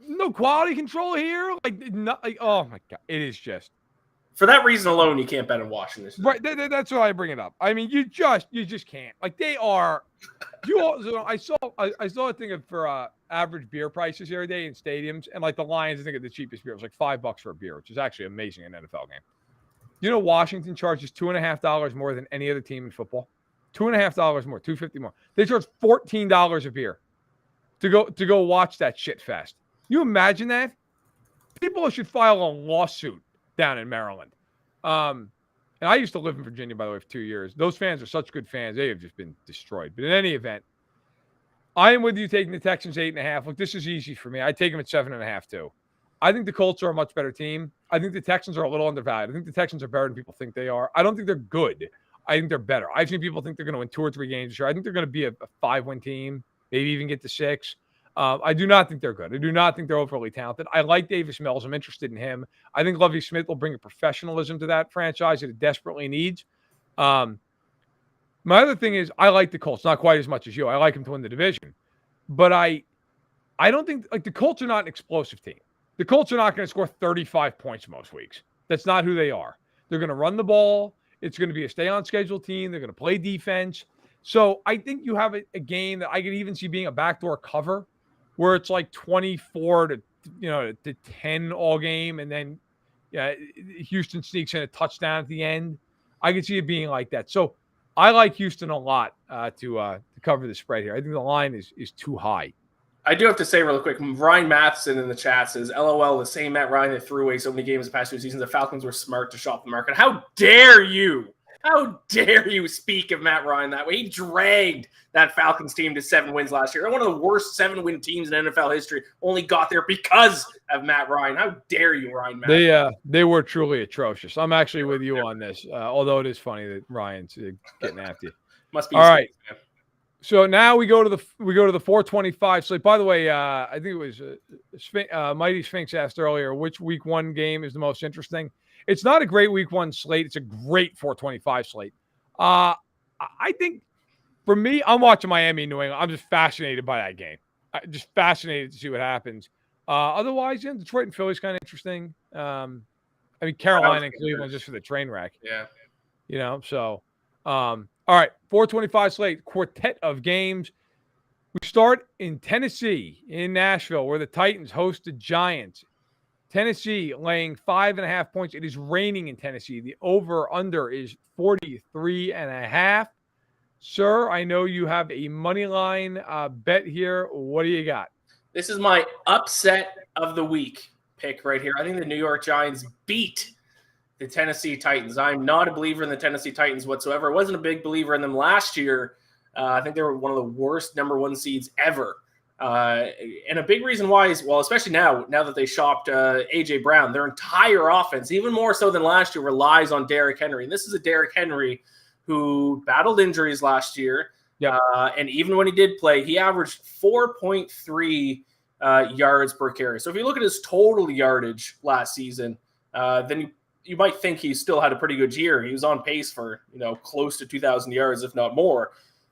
Speaker 1: No quality control here. Oh my God. It is just.
Speaker 2: For that reason alone, you can't bet on Washington.
Speaker 1: Right. That's why I bring it up. I mean, you just can't. Like they are. I saw a thing for average beer prices the other day in stadiums, and like the Lions, I think of the cheapest beer. It was like $5 for a beer, which is actually amazing in an NFL game. You know, Washington charges $2.50 more than any other team in football. $2.50 more, $2.50 more. They charge $14 a beer to go watch that shit fest. You imagine that? People should file a lawsuit down in Maryland. And I used to live in Virginia, by the way, for 2 years. Those fans are such good fans; they have just been destroyed. But in any event, I am with you taking the Texans 8.5. Look, this is easy for me. I take them at 7.5 too. I think the Colts are a much better team. I think the Texans are a little undervalued. I think the Texans are better than people think they are. I don't think they're good. I think they're better. I've seen people think they're going to win 2 or 3 games this year. I think they're going to be a 5-win team, maybe even get to 6. I do not think they're good. I do not think they're overly talented. I like Davis Mills. I'm interested in him. I think Lovie Smith will bring a professionalism to that franchise that it desperately needs. My other thing is I like the Colts, not quite as much as you. I like them to win the division. But I don't think – like the Colts are not an explosive team. The Colts are not going to score 35 points most weeks. That's not who they are. They're going to run the ball. It's going to be a stay-on-schedule team. They're going to play defense. So I think you have a game that I could even see being a backdoor cover where it's like 24 to 10 all game, and then Houston sneaks in a touchdown at the end. I could see it being like that. So I like Houston a lot to cover the spread here. I think the line is too high.
Speaker 2: I do have to say real quick, Ryan Matheson in the chat says, LOL, the same Matt Ryan that threw away so many games the past 2 seasons. The Falcons were smart to shop the market. How dare you? How dare you speak of Matt Ryan that way? He dragged that Falcons team to 7 wins last year. One of the worst 7-win teams in NFL history only got there because of Matt Ryan. How dare you, Ryan Matheson?
Speaker 1: They were truly atrocious. I'm actually with you on this, although it is funny that Ryan's getting after you.
Speaker 2: Must be
Speaker 1: all right. So now we go to the 425 slate. By the way, I think it was Mighty Sphinx asked earlier which Week 1 game is the most interesting. It's not a great Week 1 slate. It's a great 425 slate. I think for me, I'm watching Miami and New England. I'm just fascinated by that game. Just fascinated to see what happens. Otherwise, Detroit and Philly's kind of interesting. I mean, Carolina and Cleveland just for the train wreck.
Speaker 2: Yeah.
Speaker 1: So. All right, 425 slate, quartet of games. We start in Tennessee, in Nashville, where the Titans host the Giants. Tennessee laying 5.5 points. It is raining in Tennessee. The over-under is 43.5. Sir, I know you have a money line bet here. What do you got?
Speaker 2: This is my upset of the week pick right here. I think the New York Giants beat the Tennessee Titans. I'm not a believer in the Tennessee Titans whatsoever. I wasn't a big believer in them last year. I think they were one of the worst number 1 seeds ever. And a big reason why is, well, especially now that they shopped A.J. Brown, their entire offense, even more so than last year, relies on Derrick Henry. And this is a Derrick Henry who battled injuries last year.
Speaker 1: Yep.
Speaker 2: And even when he did play, he averaged 4.3 yards per carry. So if you look at his total yardage last season, then you might think he still had a pretty good year. He was on pace for, close to 2,000 yards, if not more.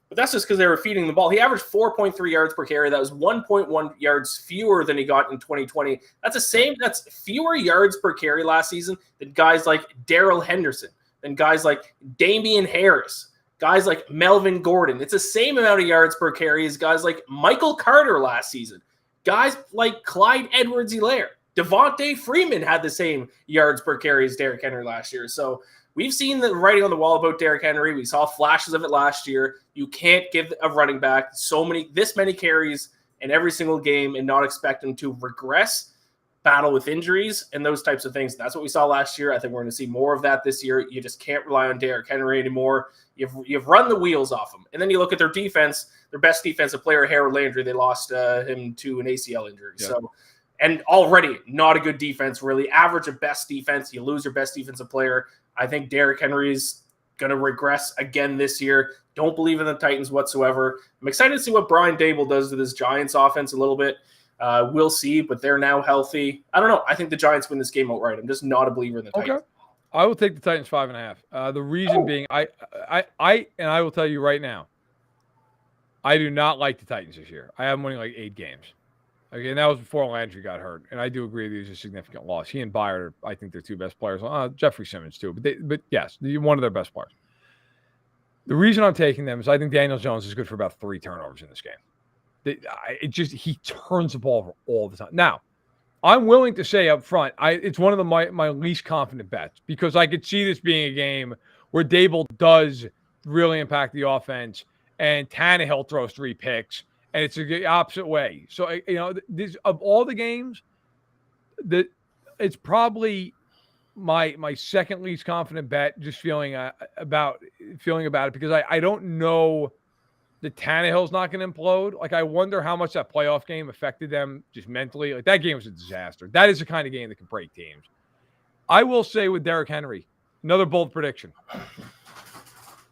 Speaker 2: But that's just because they were feeding the ball. He averaged 4.3 yards per carry. That was 1.1 yards fewer than he got in 2020. That's fewer yards per carry last season than guys like Darrell Henderson, than guys like Damian Harris, guys like Melvin Gordon. It's the same amount of yards per carry as guys like Michael Carter last season. Guys like Clyde Edwards-Helaire. Devontae Freeman had the same yards per carry as Derrick Henry last year. So we've seen the writing on the wall about Derrick Henry. We saw flashes of it last year. You can't give a running back this many carries in every single game and not expect him to regress, battle with injuries, and those types of things. That's what we saw last year. I think we're going to see more of that this year. You just can't rely on Derrick Henry anymore. You've run the wheels off him. And then you look at their defense, their best defensive player, Harold Landry. They lost him to an ACL injury. Yeah. So. And already not a good defense, really. Average of best defense. You lose your best defensive player. I think Derrick Henry's going to regress again this year. Don't believe in the Titans whatsoever. I'm excited to see what Brian Dable does to this Giants offense a little bit. We'll see, but they're now healthy. I don't know. I think the Giants win this game outright. I'm just not a believer in the Titans.
Speaker 1: Okay. I will take the Titans 5.5. The reason being, I will tell you right now, I do not like the Titans this year. I have them winning like 8 games. Okay, and that was before Landry got hurt, and I do agree that he was a significant loss. He and Byard, I think they're 2 best players. Jeffrey Simmons too, but yes, one of their best players. The reason I'm taking them is I think Daniel Jones is good for about 3 turnovers in this game. He turns the ball over all the time. Now, I'm willing to say up front, it's one of my least confident bets because I could see this being a game where Dable does really impact the offense, and Tannehill throws 3 picks. And it's the opposite way. So, this, of all the games, it's probably my second least confident bet, just feeling about it because I don't know that Tannehill's not going to implode. Like, I wonder how much that playoff game affected them just mentally. Like, that game was a disaster. That is the kind of game that can break teams. I will say with Derrick Henry, another bold prediction.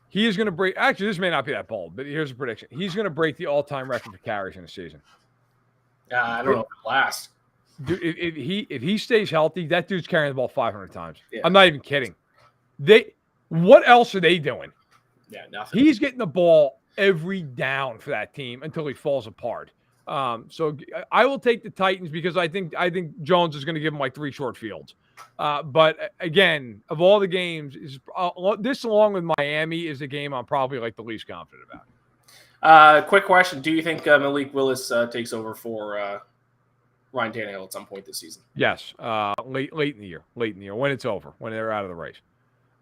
Speaker 1: He is going to break – actually, this may not be that bold, but here's a prediction. He's going to break the all-time record for carries in a season.
Speaker 2: I don't know if it'll last.
Speaker 1: Dude, if he stays healthy, that dude's carrying the ball 500 times.
Speaker 2: Yeah.
Speaker 1: I'm not even kidding. What else are they doing?
Speaker 2: Yeah, nothing.
Speaker 1: He's getting the ball every down for that team until he falls apart. So I will take the Titans because I think Jones is going to give him like 3 short fields. But again, of all the games, this along with Miami is the game I'm probably like the least confident about.
Speaker 2: Quick question: do you think Malik Willis takes over for Ryan Tannehill at some point this season?
Speaker 1: Yes, late in the year, when it's over, when they're out of the race.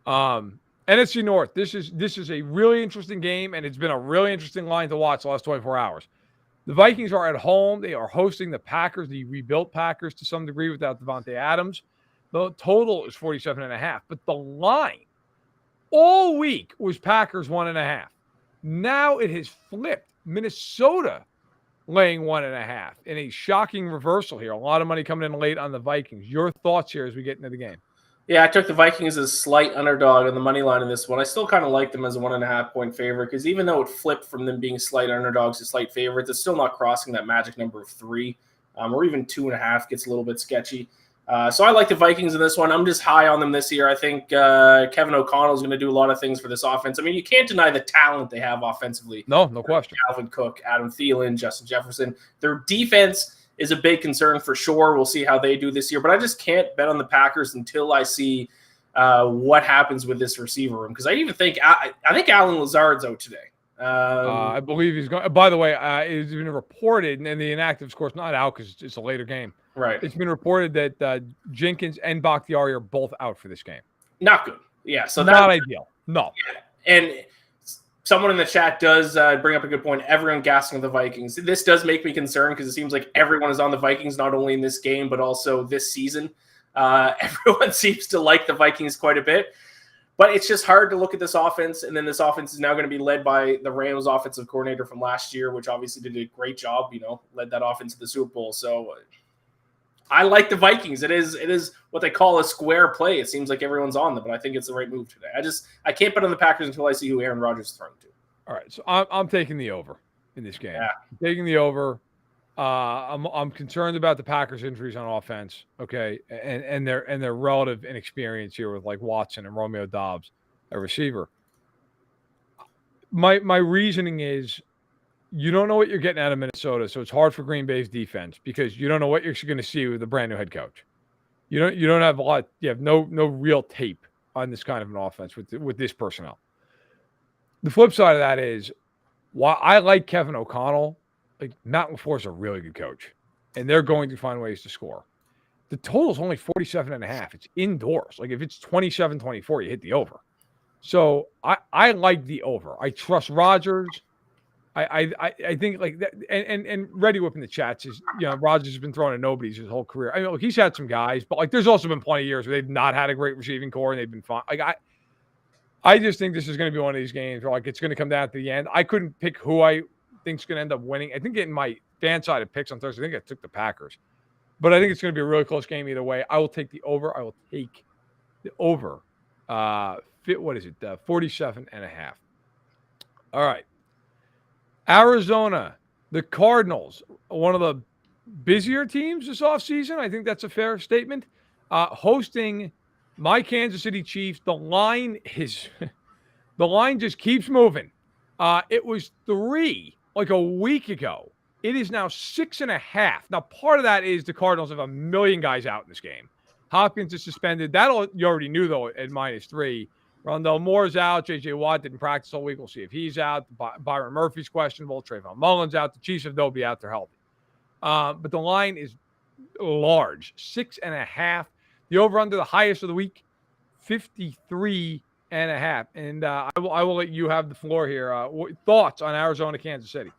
Speaker 1: NFC North. This is a really interesting game, and it's been a really interesting line to watch the last 24 hours. The Vikings are at home. They are hosting the Packers, the rebuilt Packers to some degree without Devontae Adams. The total is 47.5, but the line all week was Packers 1.5. Now it has flipped. Minnesota laying 1.5 in a shocking reversal here. A lot of money coming in late on the Vikings. Your thoughts here as we get into the game?
Speaker 2: Yeah, I took the Vikings as a slight underdog on the money line in this one. I still kind of like them as a 1.5 point favorite because even though it flipped from them being slight underdogs to slight favorites, it's still not crossing that magic number of 3, or even 2.5 gets a little bit sketchy. So I like the Vikings in this one. I'm just high on them this year. I think Kevin O'Connell is going to do a lot of things for this offense. I mean, you can't deny the talent they have offensively.
Speaker 1: No question.
Speaker 2: Alvin Cook, Adam Thielen, Justin Jefferson. Their defense is a big concern for sure. We'll see how they do this year. But I just can't bet on the Packers until I see what happens with this receiver room. Because I even think I think Alan Lazard's out today.
Speaker 1: I believe he's going. By the way, it's been reported, and the inactive, of course, not out because it's a later game.
Speaker 2: Right.
Speaker 1: It's been reported that Jenkins and Bakhtiari are both out for this game.
Speaker 2: Not good. Yeah. So
Speaker 1: not ideal. No.
Speaker 2: Yeah. And someone in the chat does bring up a good point. Everyone gassing the Vikings. This does make me concerned because it seems like everyone is on the Vikings, not only in this game, but also this season. Everyone seems to like the Vikings quite a bit. But it's just hard to look at this offense, and then this offense is now going to be led by the Rams offensive coordinator from last year, which obviously did a great job, led that offense to the Super Bowl. So I like the Vikings. It is what they call a square play. It seems like everyone's on them, but I think it's the right move today. I can't bet on the Packers until I see who Aaron Rodgers is throwing to.
Speaker 1: All right, so I'm taking the over in this game.
Speaker 2: Yeah.
Speaker 1: I'm taking the over. I'm concerned about the Packers' injuries on offense. Okay, and their relative inexperience here with like Watson and Romeo Doubs, a receiver. My reasoning is, you don't know what you're getting out of Minnesota, so it's hard for Green Bay's defense because you don't know what you're going to see with a brand new head coach. You don't have a lot. You have no real tape on this kind of an offense with this personnel. The flip side of that is, while I like Kevin O'Connell, like Matt LaFleur is a really good coach, and they're going to find ways to score. The total is only 47.5. It's indoors. Like if it's 27-24, you hit the over. So I like the over. I trust Rodgers. I think like that, and Ready Whip in the chat says, Rodgers has been throwing at nobody's his whole career. I mean, look, he's had some guys, but like there's also been plenty of years where they've not had a great receiving core and they've been fine. Like I just think this is going to be one of these games where like it's going to come down to the end. I couldn't pick who I think's going to end up winning. I think in my fan side of picks on Thursday, I think I took the Packers, but I think it's going to be a really close game either way. I will take the over. I will take the over. What is it? 47.5. All right. Arizona, the Cardinals, one of the busier teams this offseason. I think that's a fair statement. Hosting my Kansas City Chiefs. The line just keeps moving. It was 3 like a week ago. It is now 6.5. Now, part of that is the Cardinals have a million guys out in this game. Hopkins is suspended. You already knew, though, at -3. Rondell Moore's out. J.J. Watt didn't practice all week. We'll see if he's out. Byron Murphy's questionable. Trayvon Mullen's out. The Chiefs have nobody out there healthy. But the line is large, 6.5. The over-under, the highest of the week, 53.5. And I will let you have the floor here. Thoughts on Arizona, Kansas City?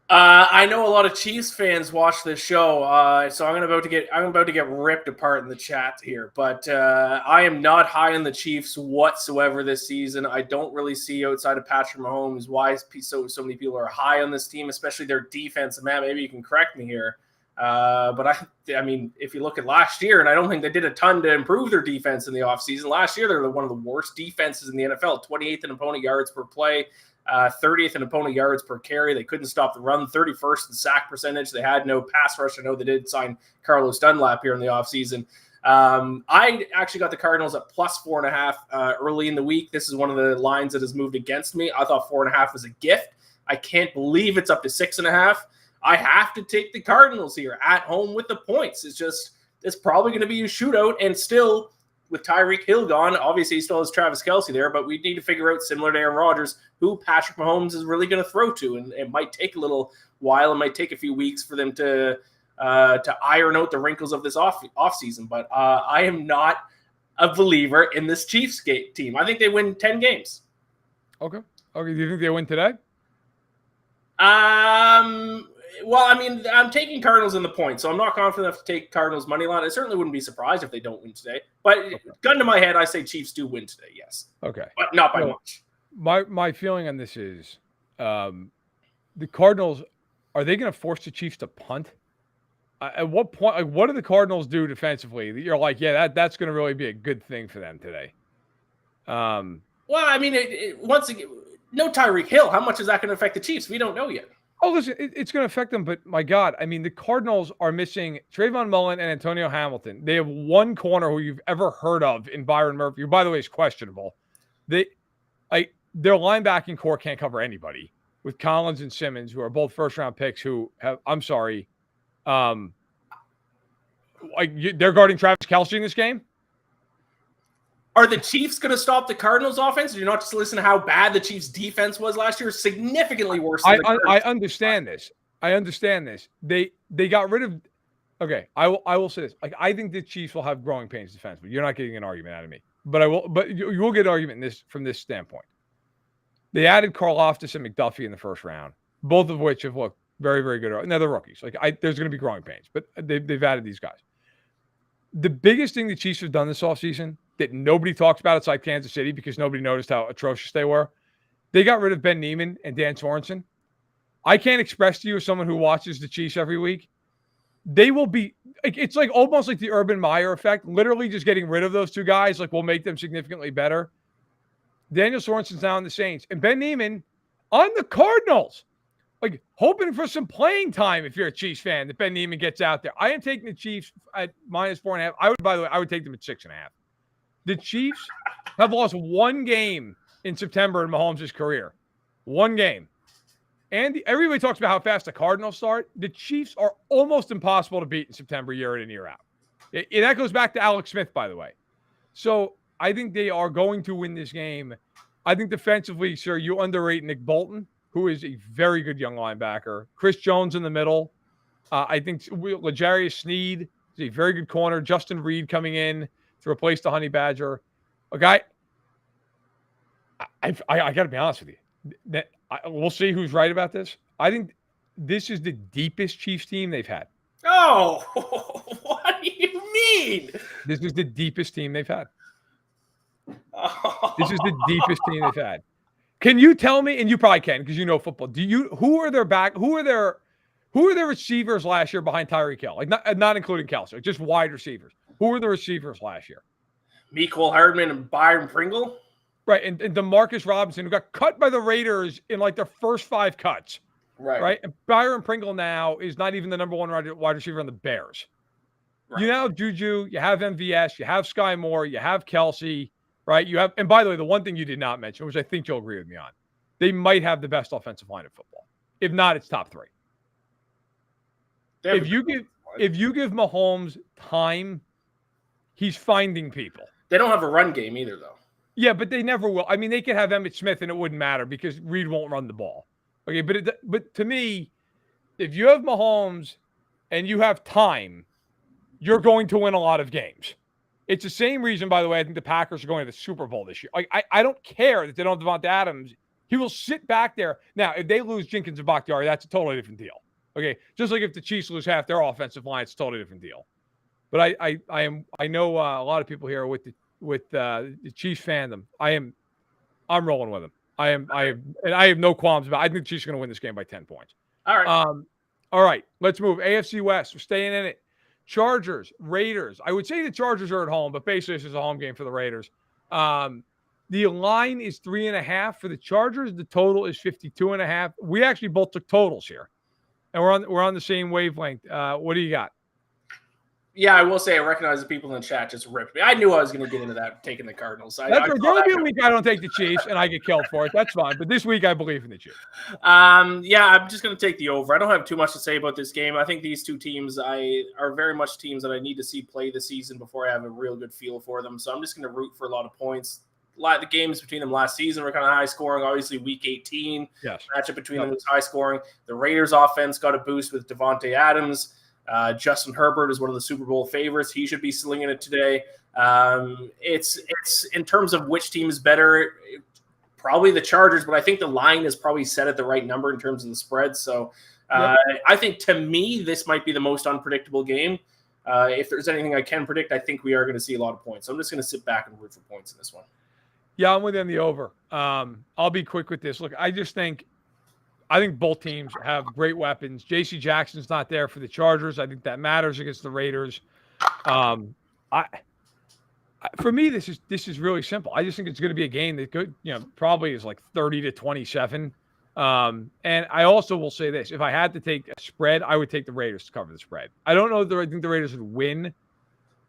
Speaker 2: I know a lot of Chiefs fans watch this show, so I'm about to get ripped apart in the chat here. But I am not high on the Chiefs whatsoever this season. I don't really see, outside of Patrick Mahomes, why so many people are high on this team, especially their defense. And Matt, maybe you can correct me here. But I mean, if you look at last year, and I don't think they did a ton to improve their defense in the offseason. Last year, they were one of the worst defenses in the NFL, 28th in opponent yards per play. 30th in opponent yards per carry. They couldn't stop the run. 31st in sack percentage. They had no pass rush. I know they did sign Carlos Dunlap here in the offseason. I actually got the Cardinals at +4.5 early in the week. This is one of the lines that has moved against me. I thought 4.5 was a gift. I can't believe it's up to 6.5. I have to take the Cardinals here at home with the points. It's probably going to be a shootout, and still with Tyreek Hill gone, obviously he still has Travis Kelce there, but we need to figure out, similar to Aaron Rodgers, who Patrick Mahomes is really going to throw to. And it might take a little while. It might take a few weeks for them to iron out the wrinkles of this offseason. But I am not a believer in this Chiefs team. I think they win 10 games.
Speaker 1: Okay. Do you think they win today?
Speaker 2: Well, I mean, I'm taking Cardinals in the point, so I'm not confident enough to take Cardinals money line. I certainly wouldn't be surprised if they don't win today. But gun to my head, I say Chiefs do win today. Yes.
Speaker 1: Okay,
Speaker 2: but not by much.
Speaker 1: My feeling on this is, the Cardinals, are they going to force the Chiefs to punt? At what point? Like, what do the Cardinals do defensively? You're like, yeah, that's going to really be a good thing for them today.
Speaker 2: Well, I mean, once again, no Tyreek Hill. How much is that going to affect the Chiefs? We don't know yet.
Speaker 1: Oh, listen, it's going to affect them, but my God, I mean, the Cardinals are missing Trayvon Mullen and Antonio Hamilton. They have one corner who you've ever heard of in Byron Murphy, who, by the way, is questionable. Their linebacking core can't cover anybody with Collins and Simmons, who are both first-round picks. Who have, I'm sorry, they're guarding Travis Kelce in this game.
Speaker 2: Are the Chiefs going to stop the Cardinals offense? Or you're not just listening to how bad the Chiefs defense was last year? Significantly worse than
Speaker 1: I understand this. I understand this. They got rid of. Okay, I will say this. Like, I think the Chiefs will have growing pains defensively. You're not getting an argument out of me, but I will. But you will get an argument from this standpoint. They added Karlaftis and McDuffie in the first round, both of which have looked very, very good. Now they're rookies. There's going to be growing pains, but they've added these guys. The biggest thing the Chiefs have done this offseason that nobody talks about outside Kansas City because nobody noticed how atrocious they were, they got rid of Ben Neiman and Dan Sorensen. I can't express to you as someone who watches the Chiefs every week, they will be – it's like almost like the Urban Meyer effect. Literally just getting rid of those two guys will make them significantly better. Daniel Sorensen's now on the Saints. And Ben Neiman on the Cardinals. Hoping for some playing time if you're a Chiefs fan that Ben Neiman gets out there. I am taking the Chiefs at -4.5. By the way, I would take them at 6.5. The Chiefs have lost one game in September in Mahomes' career. One game. And everybody talks about how fast the Cardinals start. The Chiefs are almost impossible to beat in September year in and year out. And that goes back to Alex Smith, by the way. So I think they are going to win this game. I think defensively, sir, you underrate Nick Bolton, who is a very good young linebacker. Chris Jones in the middle. I think L'Jarius Sneed is a very good corner. Justin Reed coming in to replace the Honey Badger. A guy, I got to be honest with you. We'll see who's right about this. I think this is the deepest Chiefs team they've had.
Speaker 2: Oh, what do you mean?
Speaker 1: This is the deepest team they've had. This is the deepest team they've had. Can you tell me, and you probably can because you know football, who are their receivers last year behind Tyreek Hill? Not including Kelce, just wide receivers. Who were the receivers last year?
Speaker 2: Mecole Hardman and Byron Pringle.
Speaker 1: Right, and DeMarcus Robinson, who got cut by the Raiders in their first 5 cuts. Right. And Byron Pringle now is not even the number 1 wide receiver on the Bears. Right. You now have Juju, you have MVS, you have Sky Moore, you have Kelce, right? You have, and by the way, the one thing you did not mention, which I think you'll agree with me on, they might have the best offensive line in football. If not, it's top 3. If you give Mahomes time, he's finding people.
Speaker 2: They don't have a run game either, though.
Speaker 1: Yeah, but they never will. I mean, they could have Emmitt Smith and it wouldn't matter because Reed won't run the ball. Okay, but to me, if you have Mahomes and you have time, you're going to win a lot of games. It's the same reason, by the way, I think the Packers are going to the Super Bowl this year. I don't care that they don't have Devonta Adams. He will sit back there. Now, if they lose Jenkins and Bakhtiari, that's a totally different deal. Okay, just like if the Chiefs lose half their offensive line, it's a totally different deal. But I know a lot of people here with the Chiefs fandom. I'm rolling with them. I have no qualms about it. I think the Chiefs are going to win this game by 10 points.
Speaker 2: All right.
Speaker 1: All right. Let's move. AFC West. We're staying in it. Chargers, Raiders. I would say the Chargers are at home, but basically this is a home game for the Raiders. The line is 3.5 for the Chargers. The total is 52.5. We actually both took totals here, and we're on the same wavelength. What do you got?
Speaker 2: Yeah, I will say I recognize the people in the chat just ripped me. I knew I was going to get into that, taking the Cardinals.
Speaker 1: That's right. There'll be a week I don't take the Chiefs and I get killed for it. That's fine. But this week I believe in the Chiefs.
Speaker 2: Yeah, I'm just going to take the over. I don't have too much to say about this game. I think these two teams are very much teams that I need to see play this season before I have a real good feel for them. So I'm just going to root for a lot of points. The games between them last season were kind of high scoring. Obviously, Week 18, matchup between them was high scoring. The Raiders' offense got a boost with Devontae Adams. Justin Herbert is one of the Super Bowl favorites. He should be slinging it today. It's in terms of which team is better, probably the Chargers, but I think the line is probably set at the right number in terms of the spread. So I think, to me, this might be the most unpredictable game. If there's anything I can predict, I think we are going to see a lot of points. So I'm just going to sit back and root for points in this one.
Speaker 1: Yeah, I'm within the over. I'll be quick with this. Look, I think both teams have great weapons. J.C. Jackson's not there for the Chargers. I think that matters against the Raiders. For me, this is really simple. I just think it's going to be a game that could, probably is like 30-27. And I also will say this: if I had to take a spread, I would take the Raiders to cover the spread. I don't know that I think the Raiders would win,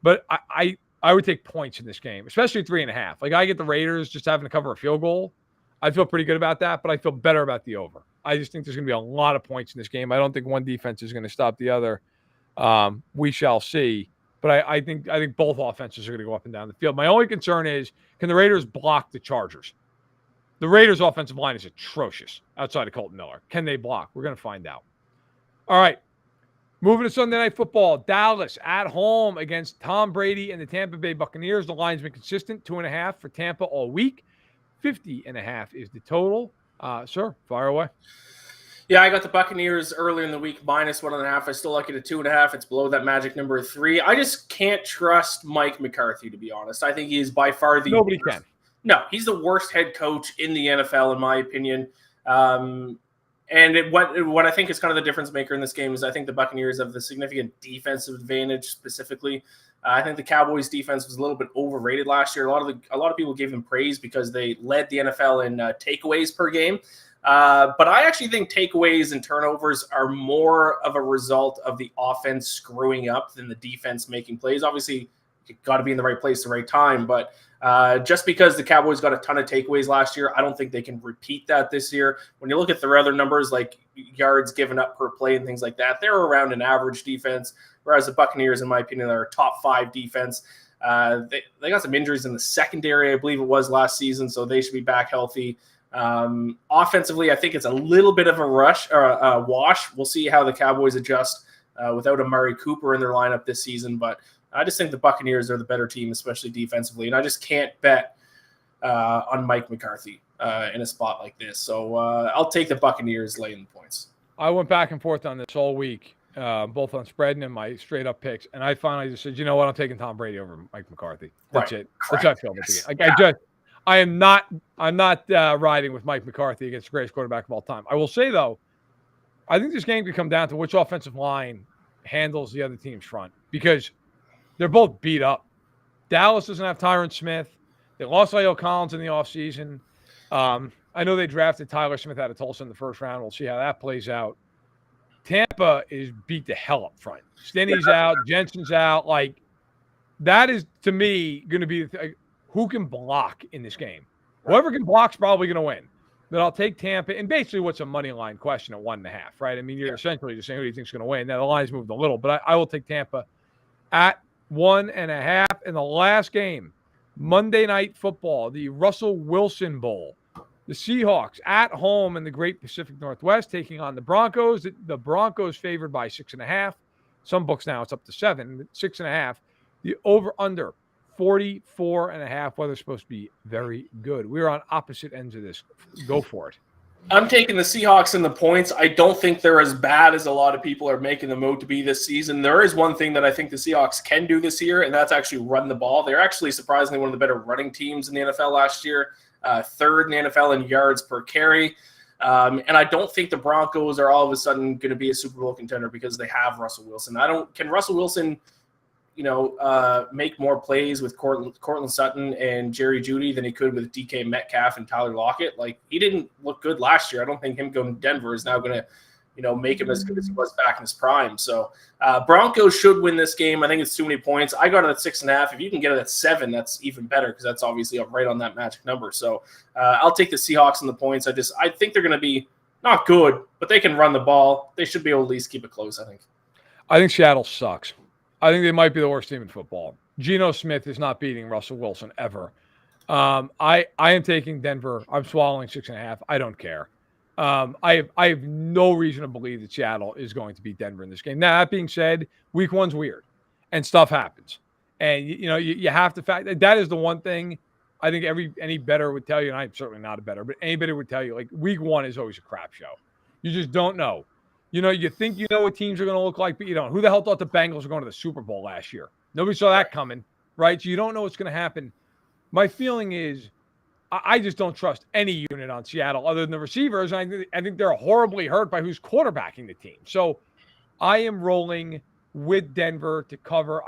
Speaker 1: but I would take points in this game, especially 3.5. Like, I get the Raiders just having to cover a field goal. I feel pretty good about that, but I feel better about the over. I just think there's going to be a lot of points in this game. I don't think one defense is going to stop the other. We shall see. But I think both offenses are going to go up and down the field. My only concern is, can the Raiders block the Chargers? The Raiders' offensive line is atrocious outside of Colton Miller. Can they block? We're going to find out. All right. Moving to Sunday Night Football. Dallas at home against Tom Brady and the Tampa Bay Buccaneers. The line's been consistent, 2.5 for Tampa all week. 50.5 is the total. Sir, fire away.
Speaker 2: Yeah, I got the Buccaneers earlier in the week, -1.5. I still like it at 2.5. It's below that magic number of 3. I just can't trust Mike McCarthy, to be honest. I think he is by far the
Speaker 1: Nobody can.
Speaker 2: No, he's the worst head coach in the NFL, in my opinion. What I think is kind of the difference maker in this game is I think the Buccaneers have the significant defensive advantage specifically. I think the Cowboys defense was a little bit overrated last year. A lot of people gave them praise because they led the NFL in takeaways per game. But I actually think takeaways and turnovers are more of a result of the offense screwing up than the defense making plays. Obviously, you got to be in the right place at the right time. But just because the Cowboys got a ton of takeaways last year, I don't think they can repeat that this year. When you look at their other numbers, like yards given up per play and things like that, they're around an average defense, whereas the Buccaneers, in my opinion, are a top 5 defense. They got some injuries in the secondary, I believe it was last season, so they should be back healthy. Offensively, I think it's a little bit of a rush or a wash. We'll see how the Cowboys adjust without Amari Cooper in their lineup this season, but I just think the Buccaneers are the better team, especially defensively, and I just can't bet on Mike McCarthy in a spot like this. So I'll take the Buccaneers laying the points. I
Speaker 1: went back and forth on this all week, both on spread and my straight-up picks, and I finally just said, you know what, I'm taking Tom Brady over Mike McCarthy. That's it. That's how I feel about the game. I'm not riding with Mike McCarthy against the greatest quarterback of all time. I will say, though, I think this game could come down to which offensive line handles the other team's front, because they're both beat up. Dallas doesn't have Tyron Smith. They lost La'el Collins in the offseason. I know they drafted Tyler Smith out of Tulsa in the first round. We'll see how that plays out. Tampa is beat the hell up front. Stinney's out. Jensen's out. Like, that is, to me, going to be who can block in this game. Whoever can block's probably going to win. But I'll take Tampa. And basically, what's a money line question at 1.5, right? I mean, you're essentially just saying who do you think is going to win. Now, the line's moved a little, but I will take Tampa at 1.5 in the last game. Monday Night Football, the Russell Wilson Bowl. The Seahawks at home in the Great Pacific Northwest taking on the Broncos. The Broncos favored by 6.5. Some books now it's up to 7, 6.5. The over-under 44.5. Weather's supposed to be very good. We're on opposite ends of this. Go for it.
Speaker 2: I'm taking the Seahawks in the points. I don't think they're as bad as a lot of people are making them out to be this season. There is one thing that I think the Seahawks can do this year, and that's actually run the ball. They're actually surprisingly one of the better running teams in the NFL last year, third in the NFL in yards per carry. And I don't think the Broncos are all of a sudden going to be a Super Bowl contender because they have Russell Wilson. Can Russell Wilson make more plays with Cortland Sutton and Jerry Jeudy than he could with DK Metcalf and Tyler Lockett? Like, he didn't look good last year. I don't think him going to Denver is now going to, make him as good as he was back in his prime. So Broncos should win this game. I think it's too many points. I got it at 6.5. If you can get it at 7, that's even better because that's obviously right on that magic number. So I'll take the Seahawks and the points. I think they're going to be not good, but they can run the ball. They should be able to at least keep it close, I think.
Speaker 1: I think Seattle sucks. I think they might be the worst team in football. Geno Smith is not beating Russell Wilson ever. I am taking Denver. I'm swallowing 6.5. I don't care. I have no reason to believe that Seattle is going to beat Denver in this game. Now, that being said, week one's weird and stuff happens. And, you have to fact that is the one thing I think any bettor would tell you, and I'm certainly not a bettor, but anybody would tell you, like, week 1 is always a crap show. You just don't know. You think you know what teams are going to look like, but you don't. Who the hell thought the Bengals were going to the Super Bowl last year? Nobody saw that coming, right? So you don't know what's going to happen. My feeling is I just don't trust any unit on Seattle other than the receivers. I think they're horribly hurt by who's quarterbacking the team. So I am rolling with Denver to cover.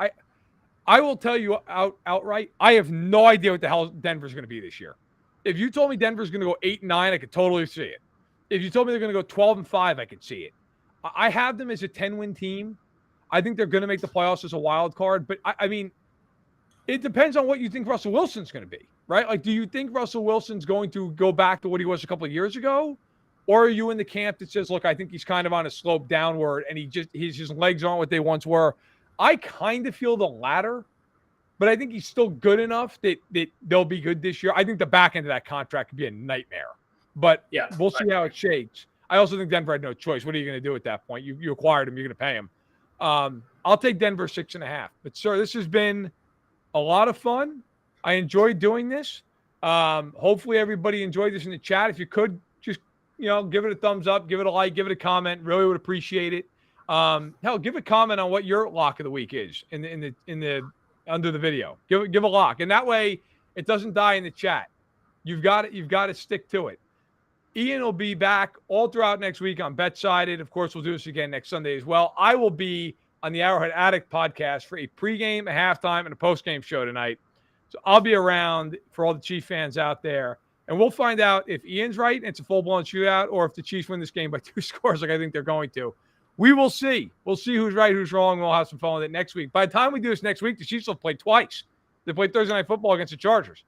Speaker 1: I will tell you outright, I have no idea what the hell Denver's going to be this year. If you told me Denver's going to go 8-9, I could totally see it. If you told me they're going to go 12-5, I could see it. I have them as a 10-win team. I think they're going to make the playoffs as a wild card. But, I mean, it depends on what you think Russell Wilson's going to be, right? Like, do you think Russell Wilson's going to go back to what he was a couple of years ago? Or are you in the camp that says, look, I think he's kind of on a slope downward and his legs aren't what they once were? I kind of feel the latter, but I think he's still good enough that they'll be good this year. I think the back end of that contract could be a nightmare, but yeah, we'll see how it shakes. I also think Denver had no choice. What are you going to do at that point? You acquired him. You're going to pay him. I'll take Denver 6.5. But, sir, this has been a lot of fun. I enjoyed doing this. Hopefully everybody enjoyed this in the chat. If you could, just give it a thumbs up, give it a like, give it a comment. Really would appreciate it. Hell, give a comment on what your lock of the week is in the under the video. Give a lock, and that way it doesn't die in the chat. You've got to stick to it. Ian will be back all throughout next week on BetSided. Of course, we'll do this again next Sunday as well. I will be on the Arrowhead Addict podcast for a pregame, a halftime, and a postgame show tonight. So I'll be around for all the Chief fans out there. And we'll find out if Ian's right and it's a full-blown shootout, or if the Chiefs win this game by 2 scores like I think they're going to. We will see. We'll see who's right, who's wrong. We'll have some fun with it next week. By the time we do this next week, the Chiefs will play twice. They play Thursday Night Football against the Chargers.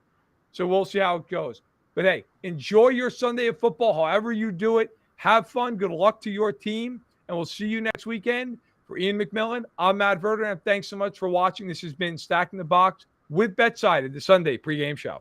Speaker 1: So we'll see how it goes. But, hey, enjoy your Sunday of football however you do it. Have fun. Good luck to your team. And we'll see you next weekend. For Iain MacMillan, I'm Matt Verderame. Thanks so much for watching. This has been Stacking the Box with BetSided, the Sunday pregame show.